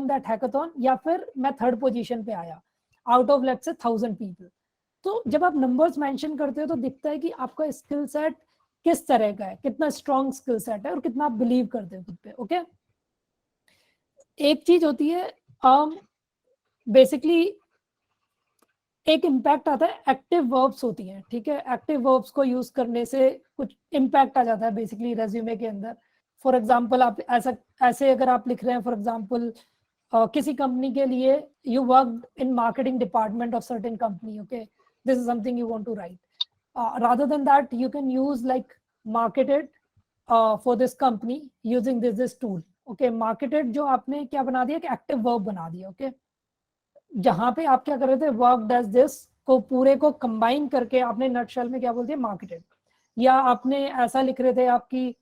दैट हैकाथॉन, या फिर मैं 3rd पोजीशन पे आया out of let's say 1000 people. तो जब आप नंबर्स मेंशन करते हो तो दिखता है कि आपका स्किल सेट किस तरह का है, कितना स्ट्रॉन्ग स्किल सेट है और कितना आप बिलीव करते हो खुद पे। ओके एक चीज होती है बेसिकली एक इम्पैक्ट आता है, एक्टिव वर्ब्स होती हैं, ठीक है। एक्टिव वर्ब्स को यूज करने से कुछ इम्पैक्ट आ जाता है बेसिकली रेज्यूमे के अंदर। फॉर एग्जांपल आप ऐसे अगर आप लिख रहे हैं, फॉर एग्जांपल किसी कंपनी के लिए you work in marketing department of certain company, okay, this is something you want to write, rather than that you can use like marketed for this company using this tool। okay marketed जो आपने क्या बना दिया कि active verb बना दिया। Okay जहां पे आप क्या कर रहे थे, वर्क डज दिस को पूरे को कंबाइन करके आपने नटशेल में क्या बोलते हैं मार्केटेड। या आपने ऐसा लिख रहे थे आपकी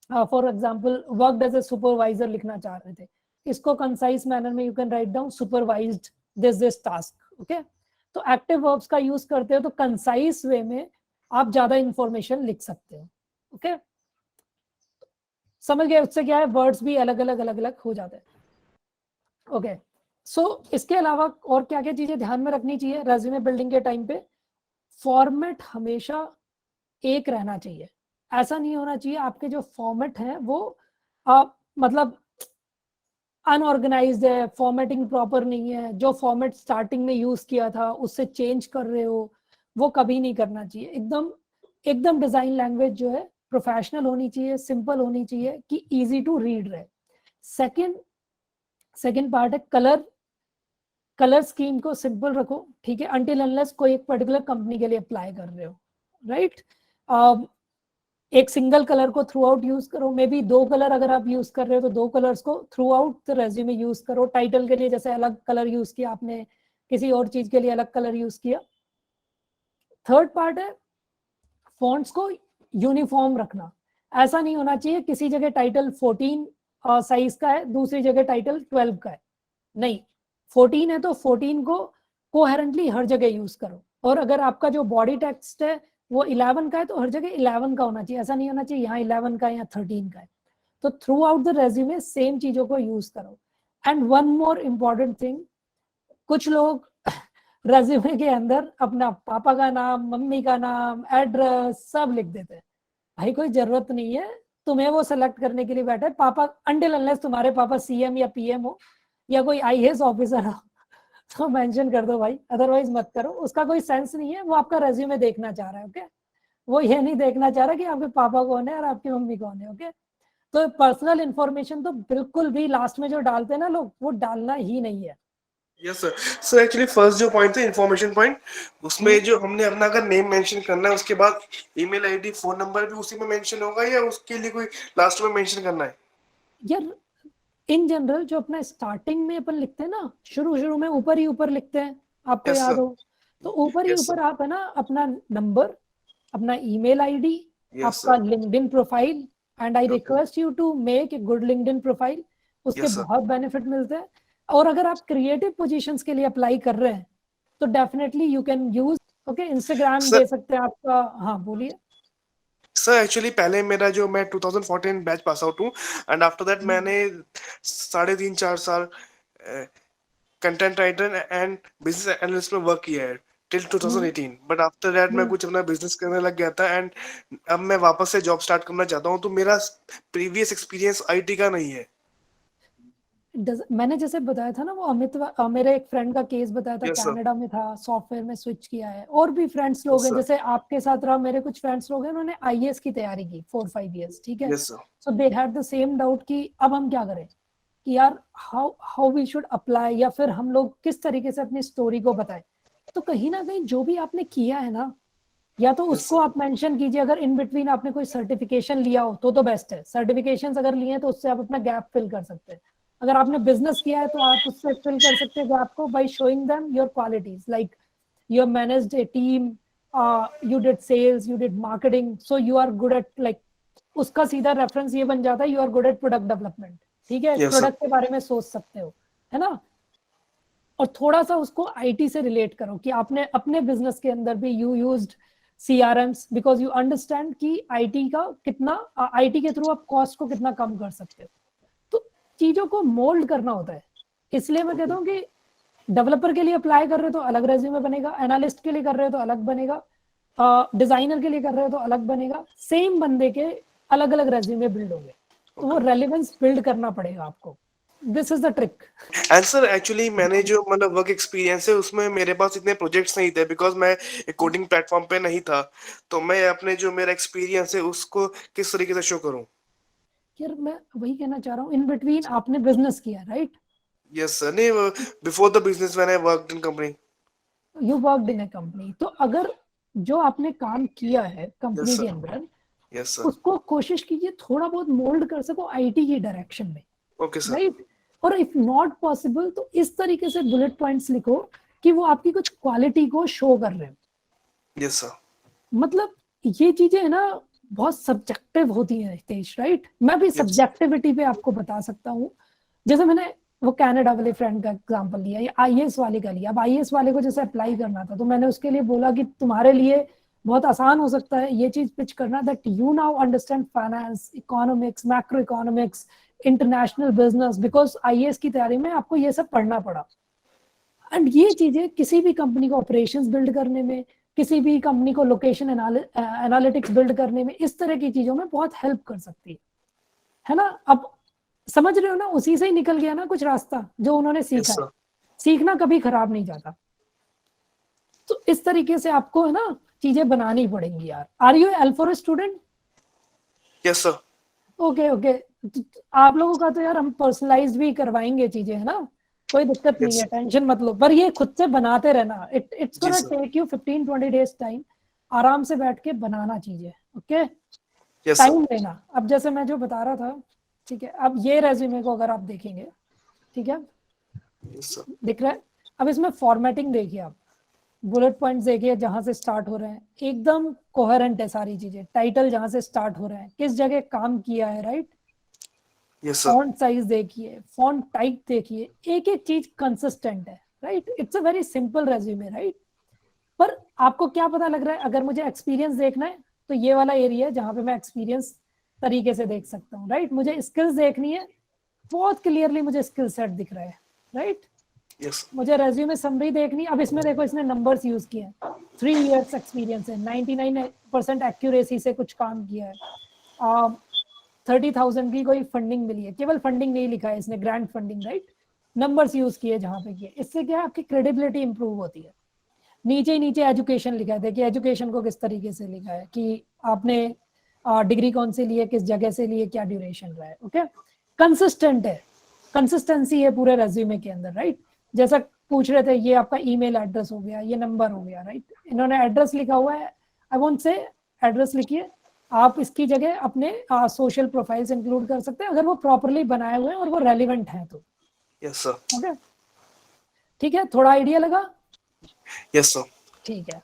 for example work does a supervisor लिखना चाह रहे थे, इसको कंसाइज मैनर में you can write down supervised this task. Okay तो एक्टिव वर्ब्स का यूज करते हो तो कंसाइज वे में आप ज्यादा इंफॉर्मेशन लिख सकते हो। ओके समझ गए? उससे क्या है वर्ड्स भी अलग अलग हो जाते हैं। ओके सो इसके अलावा और क्या क्या चीजें ध्यान में रखनी चाहिए रेज्यूमे बिल्डिंग के टाइम पे? फॉर्मेट हमेशा एक रहना चाहिए। ऐसा नहीं होना चाहिए आपके जो फॉर्मेट है वो मतलब अनऑर्गेनाइज्ड है, फॉर्मेटिंग प्रॉपर नहीं है, जो फॉर्मेट स्टार्टिंग में यूज किया था उससे चेंज कर रहे हो, वो कभी नहीं करना चाहिए। एकदम डिजाइन लैंग्वेज जो है प्रोफेशनल होनी चाहिए, सिंपल होनी चाहिए कि इजी टू रीड रहे। सेकंड पार्ट है कलर स्कीम को सिंपल रखो, ठीक है, अनटिल अनलेस कोई एक पर्टिकुलर कंपनी के लिए अप्लाई कर रहे हो, राइट। एक सिंगल कलर को थ्रू आउट यूज करो, मे बी 2 कलर अगर आप यूज कर रहे हो तो 2 कलर्स को through out the resume use करो। टाइटल के लिए जैसे अलग कलर यूज किया आपने, किसी और चीज के लिए अलग कलर यूज किया। थर्ड पार्ट है फॉन्ट्स को यूनिफॉर्म रखना। ऐसा नहीं होना चाहिए किसी जगह टाइटल 14 साइज का है, दूसरी जगह टाइटल 12 का है, नहीं। 14 है तो 14 को कोहेरेंटली हर जगह यूज करो, और अगर आपका जो बॉडी टेक्स्ट है वो 11 का है तो हर जगह 11 का होना चाहिए। ऐसा नहीं होना चाहिए यहाँ 11 का है या 13 का है। तो through out the resume same चीजों को यूज करो। And one more important thing, कुछ लोग रेज्यूमे के अंदर अपना पापा का नाम, मम्मी का नाम, एड्रेस सब लिख देते हैं। भाई कोई जरूरत नहीं है, तुम्हें वो सेलेक्ट करने के लिए बैठे पापा, अनटिल अनलेस तुम्हारे पापा सीएम या पीएम हो या कोई आईएएस ऑफिसर हो तो मेंशन कर दो भाई, अदरवाइज मत करो। उसका कोई सेंस नहीं है, वो आपका रेज्यूमे देखना चाह रहा है। ओके, वो ये नहीं देखना चाह रहा कि आपके पापा कौन है और आपकी मम्मी कौन है। ओके, तो पर्सनल इंफॉर्मेशन तो बिल्कुल भी लास्ट में जो डालते हैं ना लोग, वो डालना ही नहीं है। Yes sir. Sir actually first जो पॉइंट था इन्फॉर्मेशन पॉइंट, उसमें जो हमने अपना अगर नेम मेंशन करना है, उसके बाद ईमेल आईडी, फोन नंबर भी उसी में मेंशन होगा या उसके लिए कोई लास्ट में मेंशन करना है? यार इन जनरल जो अपना स्टार्टिंग में अपन लिखते हैं ना, शुरू में ऊपर ही ऊपर लिखते हैं, आपको Yes, याद sir. हो तो ऊपर ही Yes, sir. ऊपर आप है ना अपना नंबर, अपना ईमेल आईडी, Yes, आपका sir. LinkedIn profile, and I Okay. Request you to make a good LinkedIn profile. उसके Yes, sir. बहुत बेनिफिट मिलते हैं। और अगर आप क्रिएटिव पोजीशंस के लिए अप्लाई कर रहे हैं तो definitely you can use, okay, Instagram Sir. दे सकते हैं आपका। हाँ बोलिए। सर एक्चुअली पहले मेरा जो, मैं 2014 बैच पास आउट हूँ एंड आफ्टर दैट मैंने 3.5-4 साल content writer and business analyst में वर्क किया है टिल 2018। बट आफ्टर दैट मैं कुछ अपना बिजनेस करने लग गया था एंड अब मैं वापस से जॉब स्टार्ट करना चाहता हूँ, तो मेरा प्रीवियस एक्सपीरियंस आईटी का नहीं है। मैंने जैसे बताया था ना, वो अमित, मेरे एक फ्रेंड का केस बताया था, Yes, sir. कनाडा में था, सॉफ्टवेयर में स्विच किया है। और भी फ्रेंड्स लोग Yes, हैं, sir. जैसे आपके साथ रहा, मेरे कुछ फ्रेंड्स लोग हैं, उन्होंने आईएएस की तैयारी की 4-5 इयर्स, ठीक है। Yes sir. So they had the same doubt कि अब हम क्या करें, कि यार हाउ वी शुड अप्लाई, या फिर हम लोग किस तरीके से अपनी स्टोरी को बताएं। तो कहीं ना कहीं जो भी आपने किया है ना, या तो उसको sir. आप मेंशन कीजिए। अगर इन बिटवीन आपने कोई सर्टिफिकेशन लिया हो तो बेस्ट है। सर्टिफिकेशंस अगर लिए हैं तो उससे आप अपना गैप फिल कर सकते हैं। अगर आपने बिजनेस किया है तो आप उससे फिल कर सकते हैं गैप को by showing them your qualities, like you have managed a team, you did sales, you did marketing, so you are good at, like उसका सीधा रेफरेंस ये बन जाता है, you are good at product development. ठीक है, Yes, sir. Product के बारे में सोच सकते हो, है ना। और थोड़ा सा उसको आईटी से रिलेट करो कि आपने अपने बिजनेस के अंदर भी you used CRMs because you understand कि आईटी का कितना, आईटी के थ्रू आप कॉस्ट को कितना कम कर सकते हो। तो चीजों को मोल्ड करना होता है। इसलिए मैं कहता हूँ कि डेवलपर के लिए अप्लाई कर रहे हो तो अलग रेज्यूमे बनेगा, एनालिस्ट के लिए कर रहे हो तो अलग बनेगा, डिजाइनर के लिए कर रहे हो तो अलग बनेगा। सेम बंदे के अलग अलग रेज्यूमे बिल्ड होंगे, तो वो रेलेवेंस बिल्ड करना पड़ेगा आपको। This is the trick. And sir actually मैंने जो मतलब वर्क एक्सपीरियंस है उसमें मेरे पास इतने प्रोजेक्ट्स नहीं थे बिकॉज मैं एक कोडिंग प्लेटफॉर्म पे नहीं था, तो मैं अपने जो मेरा एक्सपीरियंस है उसको किस तरीके से शो करूं? यार मैं वही कहना चाह रहा हूँ, इन बिटवीन आपने बिजनेस किया, राइट? Yes sir. नहीं, before the business when I worked in company. You worked in a company, तो अगर जो आपने काम किया है कंपनी Yes, के sir. अंदर, यस सर। उसको कोशिश कीजिए थोड़ा बहुत मोल्ड कर सको आईटी की डायरेक्शन में, ओके सर। राइट? और इफ नॉट पॉसिबल तो इस तरीके से बुलेट पॉइंट्स लिखो कि वो आपकी कुछ क्वालिटी को शो कर रहे हैं। Yes sir. मतलब ये चीजें है ना बहुत सब्जेक्टिव होती हैं रितेश, राइट? मैं भी सब्जेक्टिविटी पे आपको बता सकता हूँ। जैसे मैंने वो कनाडा वाले फ्रेंड का एग्जांपल लिया, या आईएएस वाले का लिया। अब आईएएस वाले को जैसे अप्लाई करना था तो मैंने उसके लिए बोला कि तुम्हारे लिए बहुत आसान हो सकता है ये चीज पिच करना, that you now understand finance, economics, macro economics, international business, because IAS की तैयारी में आपको ये सब पढ़ना पड़ा। एंड ये चीजें किसी भी कंपनी को ऑपरेशंस बिल्ड करने में, किसी भी कंपनी को लोकेशन एनालिटिक्स बिल्ड करने में, इस तरह की चीजों में बहुत हेल्प कर सकती है ना। अब समझ रहे हो ना, उसी से ही निकल गया ना कुछ रास्ता जो उन्होंने सीखा है। सीखना कभी खराब नहीं जाता। तो इस तरीके से आपको है ना चीजें बनानी पड़ेंगी यार। Are you L4 student? Yes sir. Okay okay, आप लोगों का तो यार हम पर्सनलाइज भी करवाएंगे चीजें, है ना, कोई दिक्कत नहीं है, टेंशन मत लो। पर ये खुद से बनाते रहना, it's gonna take you 15-20 days time. आराम से बैठ के बनाना चीजें, ओके, टाइम लेना। अब जैसे मैं जो बता रहा था, ठीक है, अब ये रेज्यूमे को अगर आप देखेंगे, ठीक है, दिख रहा है? अब इसमें फॉर्मेटिंग देखिए आप, बुलेट पॉइंट्स देखिए जहां से स्टार्ट हो रहे हैं, एकदम कोहेरेंट है सारी चीजें। टाइटल जहां से स्टार्ट हो रहे हैं, किस जगह काम किया है, राइट? फॉन्ट साइज देखिए, फॉन्ट टाइप देखिए, एक एक चीज कंसिस्टेंट है, right? It's a very simple resume, right? पर आपको क्या पता लग रहा है? अगर मुझे एक्सपीरियंस देखना है तो ये वाला एरिया है जहां पे मैं एक्सपीरियंस तरीके से देख सकता हूँ, राइट? मुझे स्किल्स देखनी है, बहुत क्लियरली मुझे स्किल सेट दिख रहा है, राइट? Yes. मुझे रेज्यूमे समरी देखनी। अब इसमें देखो इसने नंबर्स यूज किए हैं, 3 years एक्सपीरियंस है, 99% एक्यूरेसी से कुछ काम किया है, 30,000 की कोई फंडिंग मिली है, केवल फंडिंग नहीं लिखा है इसने, grant funding, right, numbers use किए जहाँ पे किए। इससे क्या है, आपकी क्रेडिबिलिटी इंप्रूव होती है। नीचे ही नीचे एजुकेशन लिखा है, देखिए एजुकेशन को किस तरीके से लिखा है कि आपने डिग्री कौन सी ली है, किस जगह से ली है, क्या ड्यूरेशन रहा है। ओके, कंसिस्टेंट है, कंसिस्टेंसी है पूरे रेज्यूमे के अंदर, राइट। जैसा पूछ रहे थे, ये आपका ईमेल एड्रेस हो गया, ये नंबर हो गया, राइट। इन्होंने एड्रेस लिखा हुआ है, आई वोंट से एड्रेस लिखिए, आप इसकी जगह अपने सोशल प्रोफाइल्स इंक्लूड कर सकते हैं अगर वो प्रॉपरली बनाए हुए हैं और वो रेलिवेंट है तो। Yes, sir. ओके, ठीक है, थोड़ा आइडिया लगा? Yes, sir. ठीक है।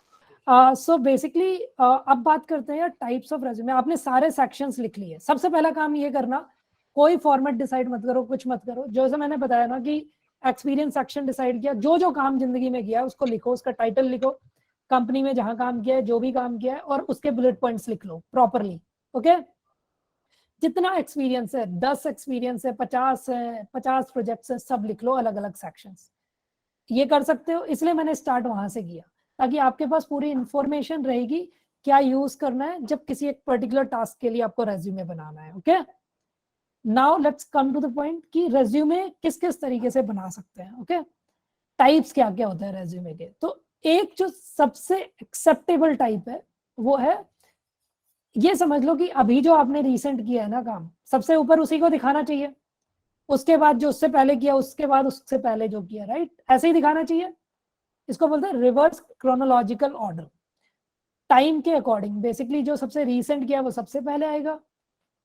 सो बेसिकली अब बात करते हैं टाइप्स ऑफ रेज्यूमे। आपने सारे सेक्शंस लिख लिए। सबसे पहला काम ये करना, कोई फॉर्मेट डिसाइड मत करो, कुछ मत करो। जैसे मैंने बताया ना कि एक्सपीरियंस सेक्शन डिसाइड किया, जो जो काम जिंदगी में किया है उसको लिखो, उसका टाइटल लिखो, कंपनी में जहां काम किया है, जो भी काम किया है, और उसके बुलेट पॉइंट्स लिख लो प्रॉपरली। ओके, जितना एक्सपीरियंस है, 10 एक्सपीरियंस है, 50 प्रोजेक्ट्स है, सब लिख लो, अलग अलग सेक्शंस। ये कर सकते हो, इसलिए मैंने स्टार्ट वहां से किया, ताकि आपके पास पूरी इंफॉर्मेशन रहेगी क्या यूज करना है जब किसी एक पर्टिकुलर टास्क के लिए आपको रेज्यूमे बनाना है। Okay, now let's come to the point कि रेज्यूमे किस किस तरीके से बना सकते हैं। ओके, टाइप्स क्या क्या होते हैं रेज्यूमे के। तो एक जो सबसे एक्सेप्टेबल टाइप है वो है, ये समझ लो कि अभी जो आपने रिसेंट किया है ना काम, सबसे ऊपर उसी को दिखाना चाहिए, उसके बाद जो उससे पहले किया, उसके बाद उससे पहले जो किया, राइट, ऐसे ही दिखाना चाहिए। इसको बोलते हैं रिवर्स क्रोनोलॉजिकल ऑर्डर, टाइम के अकॉर्डिंग। बेसिकली जो सबसे रीसेंट किया है वो सबसे पहले आएगा,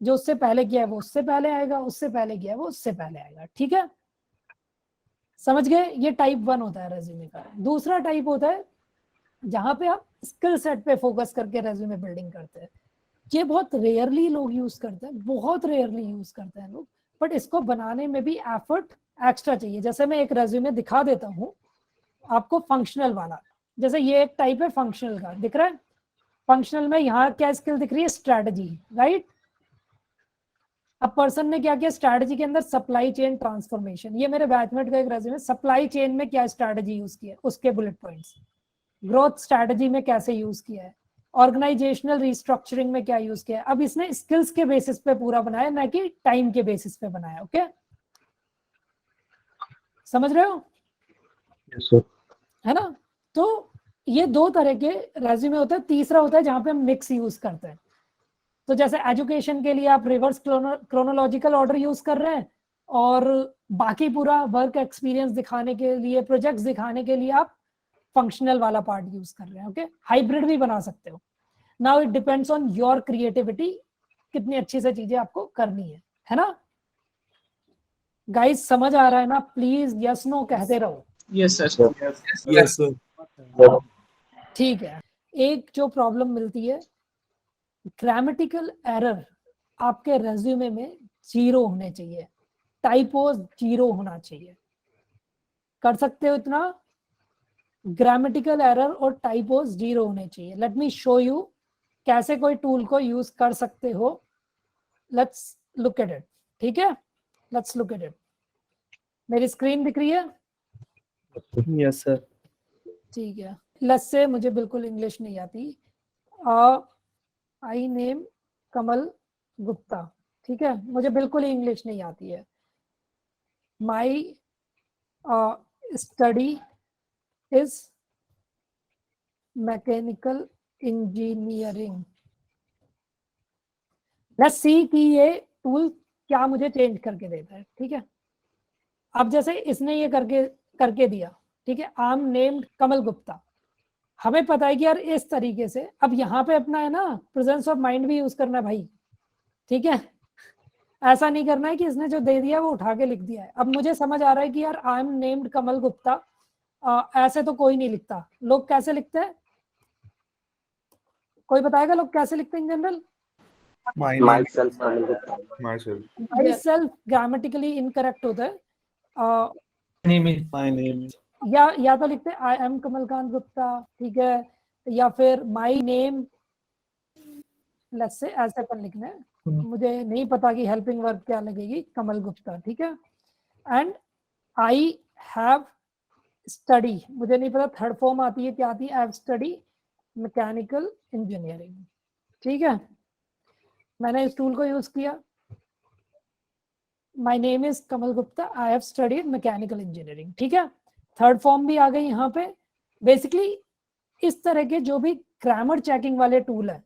जो उससे पहले किया है वो उससे पहले आएगा, उससे पहले किया है वो उससे पहले आएगा। ठीक है, समझ गए? ये टाइप 1 होता है रेज्यूमे का। दूसरा टाइप होता है जहां पे आप स्किल सेट पे फोकस करके रेज्यूमे बिल्डिंग करते हैं। ये बहुत रेयरली लोग यूज करते हैं, बहुत रेयरली यूज करते हैं लोग, बट इसको बनाने में भी एफर्ट एक्स्ट्रा चाहिए। जैसे मैं एक रेज्यूमे दिखा देता हूँ आपको, फंक्शनल वाला। जैसे ये एक टाइप है फंक्शनल का, दिख रहा है? फंक्शनल में यहाँ क्या स्किल दिख रही है? Strategy, right. अब पर्सन ने क्या किया स्ट्रैटेजी के अंदर? Supply chain transformation. ये मेरे बैचमेट का एक रेज्यूमे, सप्लाई चेन में क्या स्ट्रैटेजी यूज किया है उसके बुलेट पॉइंट्स, ग्रोथ स्ट्रैटेजी में कैसे यूज किया है, ऑर्गेनाइजेशनल रिस्ट्रक्चरिंग में क्या यूज किया है। अब इसने स्किल्स के बेसिस पे पूरा बनाया, ना कि टाइम के बेसिस पे बनाया। ओके, समझ रहे हो? Yes, sir. है ना? तो ये 2 तरह के रेज्यूमे होते हैं। तीसरा होता है जहां पे हम मिक्स यूज करते हैं। तो जैसे एजुकेशन के लिए आप रिवर्स क्रोनोलॉजिकल ऑर्डर यूज कर रहे हैं, और बाकी पूरा वर्क एक्सपीरियंस दिखाने के लिए, प्रोजेक्ट्स दिखाने के लिए आप फंक्शनल वाला पार्ट यूज कर रहे हैं। ओके, हाइब्रिड भी बना सकते हो। Now it depends on your creativity, कितनी अच्छी से चीजें आपको करनी है ना? गाइस समझ आ रहा है ना? प्लीज यस नो कहते रहो। Yes, sir. Yes, sir. ठीक है, एक जो प्रॉब्लम मिलती है, ग्रामेटिकल एरर आपके रेज्यूमे में 0 होने चाहिए, टाइपोज 0 होना चाहिए। कर सकते हो इतना? ग्रामेटिकल एरर और टाइपोज 0 होने चाहिए। लेट मी शो यू कैसे कोई टूल को यूज कर सकते हो। Let's look at it. ठीक है, लेट्स लुक एट इट। मेरी स्क्रीन दिख रही है? Yes, sir. ठीक है, लेट्स से मुझे बिल्कुल इंग्लिश नहीं आती, आई नेम कमल गुप्ता। ठीक है, मुझे बिल्कुल ही इंग्लिश नहीं आती है। My study is mechanical engineering. Let's see कि ये टूल क्या मुझे चेंज करके देता है। ठीक है, अब जैसे इसने ये करके दिया, ठीक है, आई एम नेम्ड कमल गुप्ता। हमें पता है कि यार इस तरीके से, अब यहाँ पे अपना है ना प्रेजेंस ऑफ माइंड भी यूज करना है भाई। ठीक है, ऐसा नहीं करना है कि इसने जो दे दिया वो उठा के लिख दिया है। अब मुझे समझ आ रहा है कि यार आई एम नेम्ड कमल गुप्ता, ऐसे तो कोई नहीं लिखता। लोग कैसे लिखते हैं? कोई बताएगा लोग कैसे लिखते हैं in general? Myself. My self grammatically incorrect होता है। My name is. या तो लिखते हैं आई एम कमलकांत गुप्ता, ठीक है, या फिर माई नेम, लेट्स से ऐसे पर लिखना है। मुझे नहीं पता कि हेल्पिंग वर्ब क्या लगेगी, कमल गुप्ता। ठीक है, एंड आई हैव स्टडी, मुझे नहीं पता थर्ड फॉर्म आती है क्या आती है, I have study mechanical engineering, ठीक है। मैंने इस टूल को यूज किया, my name is Kamal Gupta, I have studied mechanical engineering, ठीक है। थर्ड फॉर्म भी आ गई यहाँ पे। बेसिकली इस तरह के जो भी ग्रामर चेकिंग वाले टूल है,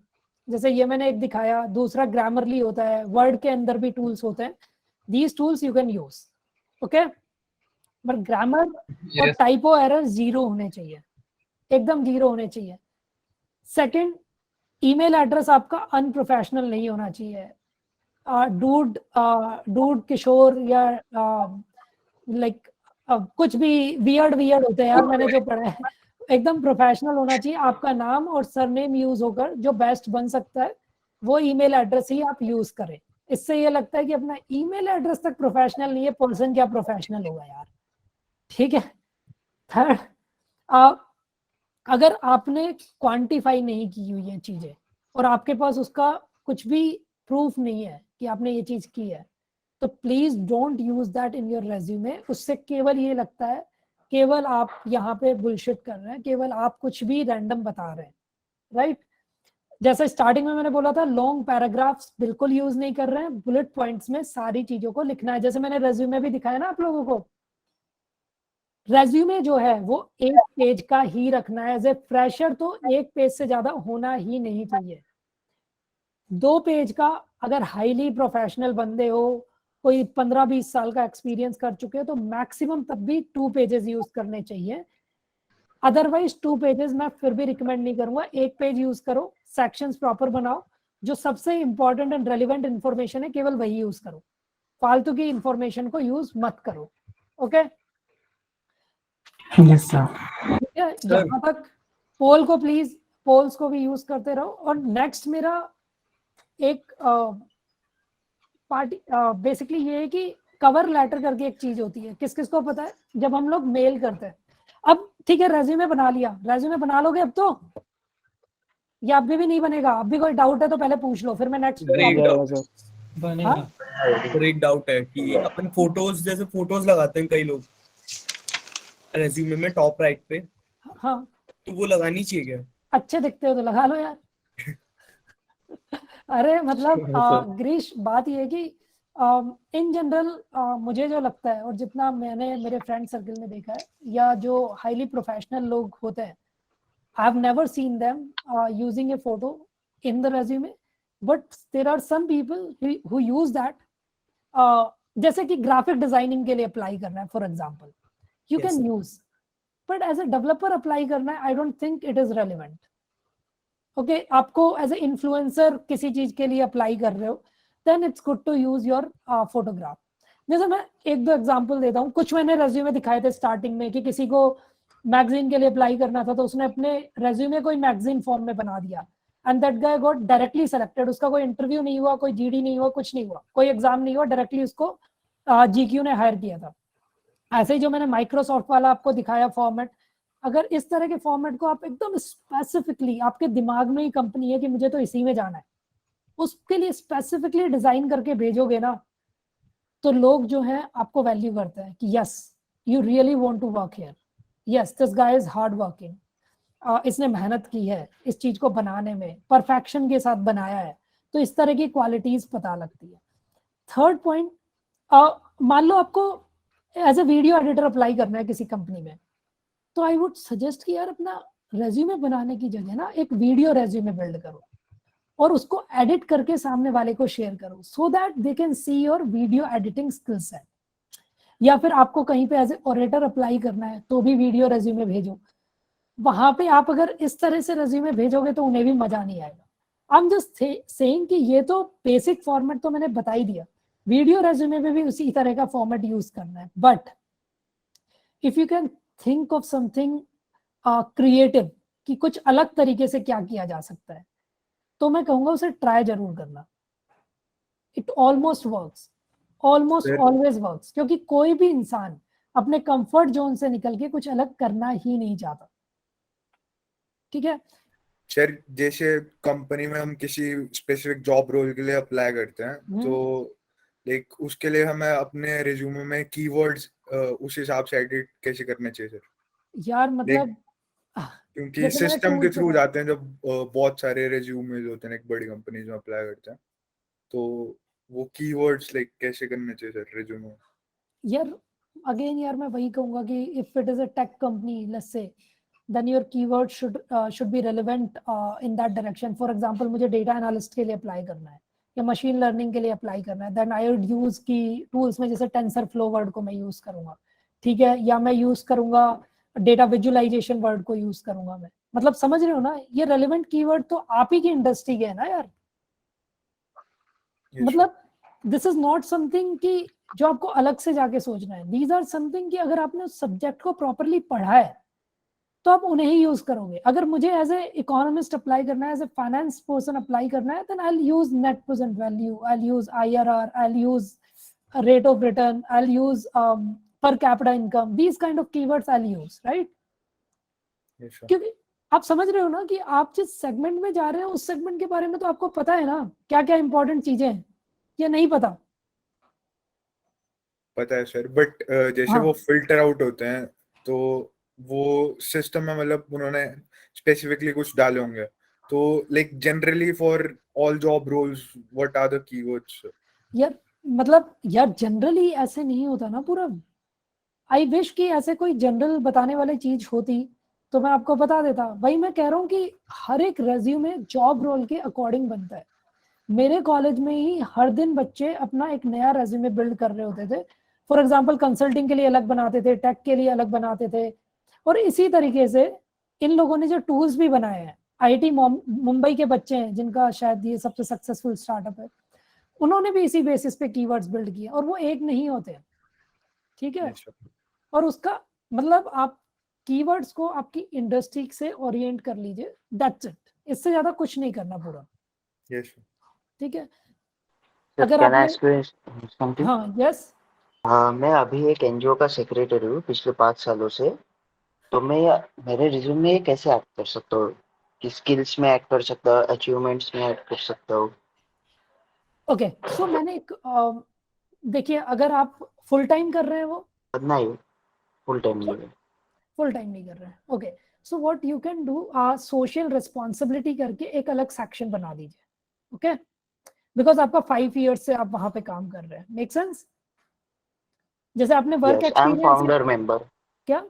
जैसे ये मैंने एक दिखाया, दूसरा ग्रामरली होता है, वर्ड के अंदर भी टूल्स होते हैं, these tools you can use, okay. But grammar और टाइपो एरर 0 होने चाहिए, एकदम 0 होने चाहिए। सेकंड, ईमेल एड्रेस आपका अनप्रोफेशनल नहीं होना चाहिए। डूड किशोर या लाइक कुछ भी वियर्ड होते हैं यार, मैंने जो पढ़ा है, एकदम प्रोफेशनल होना चाहिए। आपका नाम और सरनेम यूज होकर जो बेस्ट बन सकता है वो ईमेल एड्रेस ही आप यूज करें। इससे ये लगता है कि अपना ईमेल एड्रेस तक प्रोफेशनल नहीं है, पर्सन क्या प्रोफेशनल होगा यार, ठीक है। थर्ड, अगर आपने क्वांटिफाई नहीं की हुई है चीजें और आपके पास उसका कुछ भी प्रूफ नहीं है कि आपने ये चीज की है, तो please don't use that in your resume. उससे केवल ये लगता है केवल आप यहाँ पे बुलशिट कर रहे हैं, केवल आप कुछ भी रैंडम बता रहे हैं, राइट। जैसे स्टार्टिंग में मैंने बोला था, लॉन्ग पैराग्राफ्स बिल्कुल यूज नहीं कर रहे हैं, बुलेट पॉइंट्स में सारी चीजों को लिखना है। जैसे मैंने रेज्यूमे भी दिखाया ना आप लोगों को, रेज्यूमे जो है वो 1 पेज का ही रखना है। एज ए फ्रेशर तो 1 पेज से ज्यादा होना ही नहीं चाहिए। 2 पेज का, अगर हाईली प्रोफेशनल बंदे हो, कोई 15-20 साल का एक्सपीरियंस कर चुके हो, तो मैक्सिमम तब भी 2 पेजेस यूज करने चाहिए। अदरवाइज 2 पेजेस मैं फिर भी रिकमेंड नहीं करूंगा, 1 पेज यूज करो, सेक्शंस प्रॉपर बनाओ, जो सबसे इंपॉर्टेंट एंड रेलिवेंट इंफॉर्मेशन है केवल वही यूज करो, फालतू की इंफॉर्मेशन को यूज मत करो, ओके। Yes sir. ठीक है, यहाँ तक पोल को प्लीज, पोल्स को भी यूज करते रहो। और नेक्स्ट मेरा एक पार्टी बेसिकली ये है कि कवर लेटर करके एक चीज होती है, किस किस को पता है, जब हम लोग मेल करते हैं। अब ठीक है, रेज्यूमे बना लिया, रेज्यूमे बना लोगे अब तो, या अभी भी नहीं बनेगा? अब भी कोई डाउट है तो पहले पूछ लो, फिर मैं नेक्स्ट एक डाउट है कि अपन फोटोज, जैसे फोटोज लगाते हैं कई लोग रेज्यूमे में टॉप राइट पे, हाँ, तो वो लगानी चाहिए क्या? अच्छे दिखते हो तो लगा लो यार। अरे मतलब ग्रीश, बात ये है कि इन जनरल मुझे जो लगता है और जितना मैंने मेरे फ्रेंड सर्कल में देखा है, या जो हाईली प्रोफेशनल लोग होते हैं, I have never seen them using a photo in the resume, but there are some people who use that. जैसे कि ग्राफिक डिजाइनिंग के लिए अप्लाई करना है for example, you Yes, can sir. use, but as a developer apply करना है, I don't think it is relevant, okay। आपको as ए influencer किसी चीज के लिए अप्लाई कर रहे हो, then it's good to use your photograph। जैसे मैं 1-2 एग्जांपल देता हूँ, कुछ मैंने रेज्यूमे दिखाए थे स्टार्टिंग में कि किसी को मैगजीन के लिए अप्लाई करना था, तो उसने अपने रेज्यूमे को मैगजीन फॉर्म में बना दिया, and that guy got directly selected. उसका कोई इंटरव्यू नहीं हुआ, कोई जीडी नहीं हुआ, कुछ नहीं हुआ, कोई एग्जाम नहीं हुआ, डायरेक्टली उसको जीक्यू ने हायर किया था। ऐसे ही जो मैंने माइक्रोसॉफ्ट वाला आपको दिखाया फॉर्मेट, अगर इस तरह के फॉर्मेट को आप एकदम स्पेसिफिकली, आपके दिमाग में ही कंपनी है कि मुझे तो इसी में जाना है, उसके लिए स्पेसिफिकली डिजाइन करके भेजोगे ना, तो लोग जो है आपको वैल्यू करते हैं कि yes you really want to work here, yes this guy is hard working, इसने मेहनत की है इस चीज को बनाने में, परफेक्शन के साथ बनाया है, तो इस तरह की क्वालिटीज पता लगती है। थर्ड पॉइंट, मान लो आपको as a video editor apply करना है किसी कंपनी में, तो आई वुड सजेस्ट कि यार अपना रेज्यूमे बनाने की जगह ना एक वीडियो रेज्यूमे बिल्ड करो और उसको एडिट करके सामने वाले को शेयर करो, so that they can see your video editing skill set. या फिर आपको कहीं पे एज ए ऑरेटर अप्लाई करना है तो भी वीडियो रेज्यूमे भेजो, वहां पे आप अगर इस तरह से रेज्यूमे भेजोगे तो उन्हें भी मजा नहीं आएगा। आई एम जस्ट सेइंग कि ये तो बेसिक फॉर्मेट तो मैंने बता ही दिया, वीडियो रेज्यूमे में भी उसी तरह का फॉर्मेट यूज करना है, but if you can think of something creative कि कुछ अलग तरीके से क्या किया जा सकता है, तो मैं कहूंगा उसे ट्राई जरूर करना। It almost works, almost always works, क्योंकि कोई भी इंसान अपने कंफर्ट जोन से निकल के कुछ अलग करना ही नहीं चाहता, ठीक है। सर जैसे कंपनी में हम किसी स्पेसिफिक जॉब रोल के लिए अप्लाई करते हैं, तो लाइक उसके लिए हमें अपने रिज्यूमे में कीवर्ड्स उस हिसाब से एडिट कैसे करने चाहिए सर? यार मतलब क्योंकि जैसे मैंने सिस्टम के tools थ्रू बताए। जाते हैं जब बहुत सारे रेज्यूमेज होते हैं एक बड़ी कंपनी में अप्लाई करते हैं, तो वो कीवर्ड्स लाइक कैसे करने चाहिए सर रेज्यूमे? यार अगेन यार मैं वही कहूंगा कि if it is a tech company let's say then your keyword should be relevant in that direction. For example, मुझे data analyst के लिए अप्लाई करना है या मशीन लर्निंग के लिए अप्लाई करना है, then I would use की टूल्स में जैसे TensorFlow वर्ड को मैं यूज करूंगा, ठीक है, या मैं यूज करूंगा डेटा विजुअलाइजेशन वर्ड को यूज करूंगा मैं। मतलब समझ रहे हो ना, ये रेलिवेंट कीवर्ड तो आप ही की इंडस्ट्री के है ना यार। मतलब दिस इज नॉट समथिंग कि जो आपको अलग से जाके सोचना है, दीज आर समथिंग कि अगर आपने उस सब्जेक्ट को प्रॉपरली पढ़ा है तो आप उन्हें ही यूज करोगे। अगर मुझे एज ए इकोनॉमिस्ट अप्लाई करना है, as a finance person apply करना है, then I will use net present value, I will use IRR, I will use rate of return, I will use per capita income, these kind of keywords I will use, right? क्योंकि आप समझ रहे हो ना कि आप जिस segment में जा रहे हो उस सेगमेंट के बारे में तो आपको पता है ना क्या क्या इंपॉर्टेंट चीजें हैं, या नहीं पता? पता है सर, बट जैसे हाँ। वो फिल्टर आउट होते हैं तो वो सिस्टम में मतलब उन्होंने स्पेसिफिकली कुछ डाले होंगे, तो like generally for all job roles what are the keywords? यार मतलब यार जनरली ऐसे नहीं होता ना पूरा। आई विश कि ऐसे कोई जनरल बताने वाली चीज होती तो मैं आपको बता देता। वही मैं कह रहा हूँ कि हर एक रेज्यूमे जॉब रोल के अकॉर्डिंग बनता है। मेरे कॉलेज में ही हर दिन बच्चे अपना एक नया रेज्यूमे बिल्ड कर रहे होते थे। फॉर एग्जांपल कंसल्टिंग के लिए अलग बनाते थे, टेक के लिए अलग बनाते थे, और इसी तरीके से इन लोगों ने जो टूल्स भी बनाए हैं, IIT मुंबई के बच्चे हैं जिनका शायद ये सबसे सक्सेसफुल स्टार्टअप है, उन्होंने भी इसी बेसिस पे कीवर्ड्स बिल्ड किए, और वो एक नहीं होते, ठीक है? और उसका मतलब आप कीवर्ड्स को आपकी इंडस्ट्री से ओरिएंट कर लीजिए, दैट्स इट। इससे ज्यादा कुछ नहीं करना पूरा, ठीक है? अगर आपने हाँ यस मैं अभी एक एनजीओ का सेक्रेटरी हूँ पिछले 5 सालों से, तो मैं मेरे रिज्यूम में कैसे ऐड कर सकता हूँ? कि स्किल्स में ऐड कर सकता हूँ, अचीवमेंट्स में ऐड कर सकता हूँ? ओके, सो मैंने एक देखिए, अगर आप फुल टाइम कर रहे हैं वो नहीं, फुल टाइम नहीं है। फुल टाइम नहीं कर रहे हैं, okay, so what you can do, social responsibility करके एक अलग सेक्शन बना दीजिए, ओके? बिकॉज आपका 5 इयर्स से आप वहां पे काम कर रहे हैं, मेक सेंस? जैसे आपने work I am founder experience member. क्या?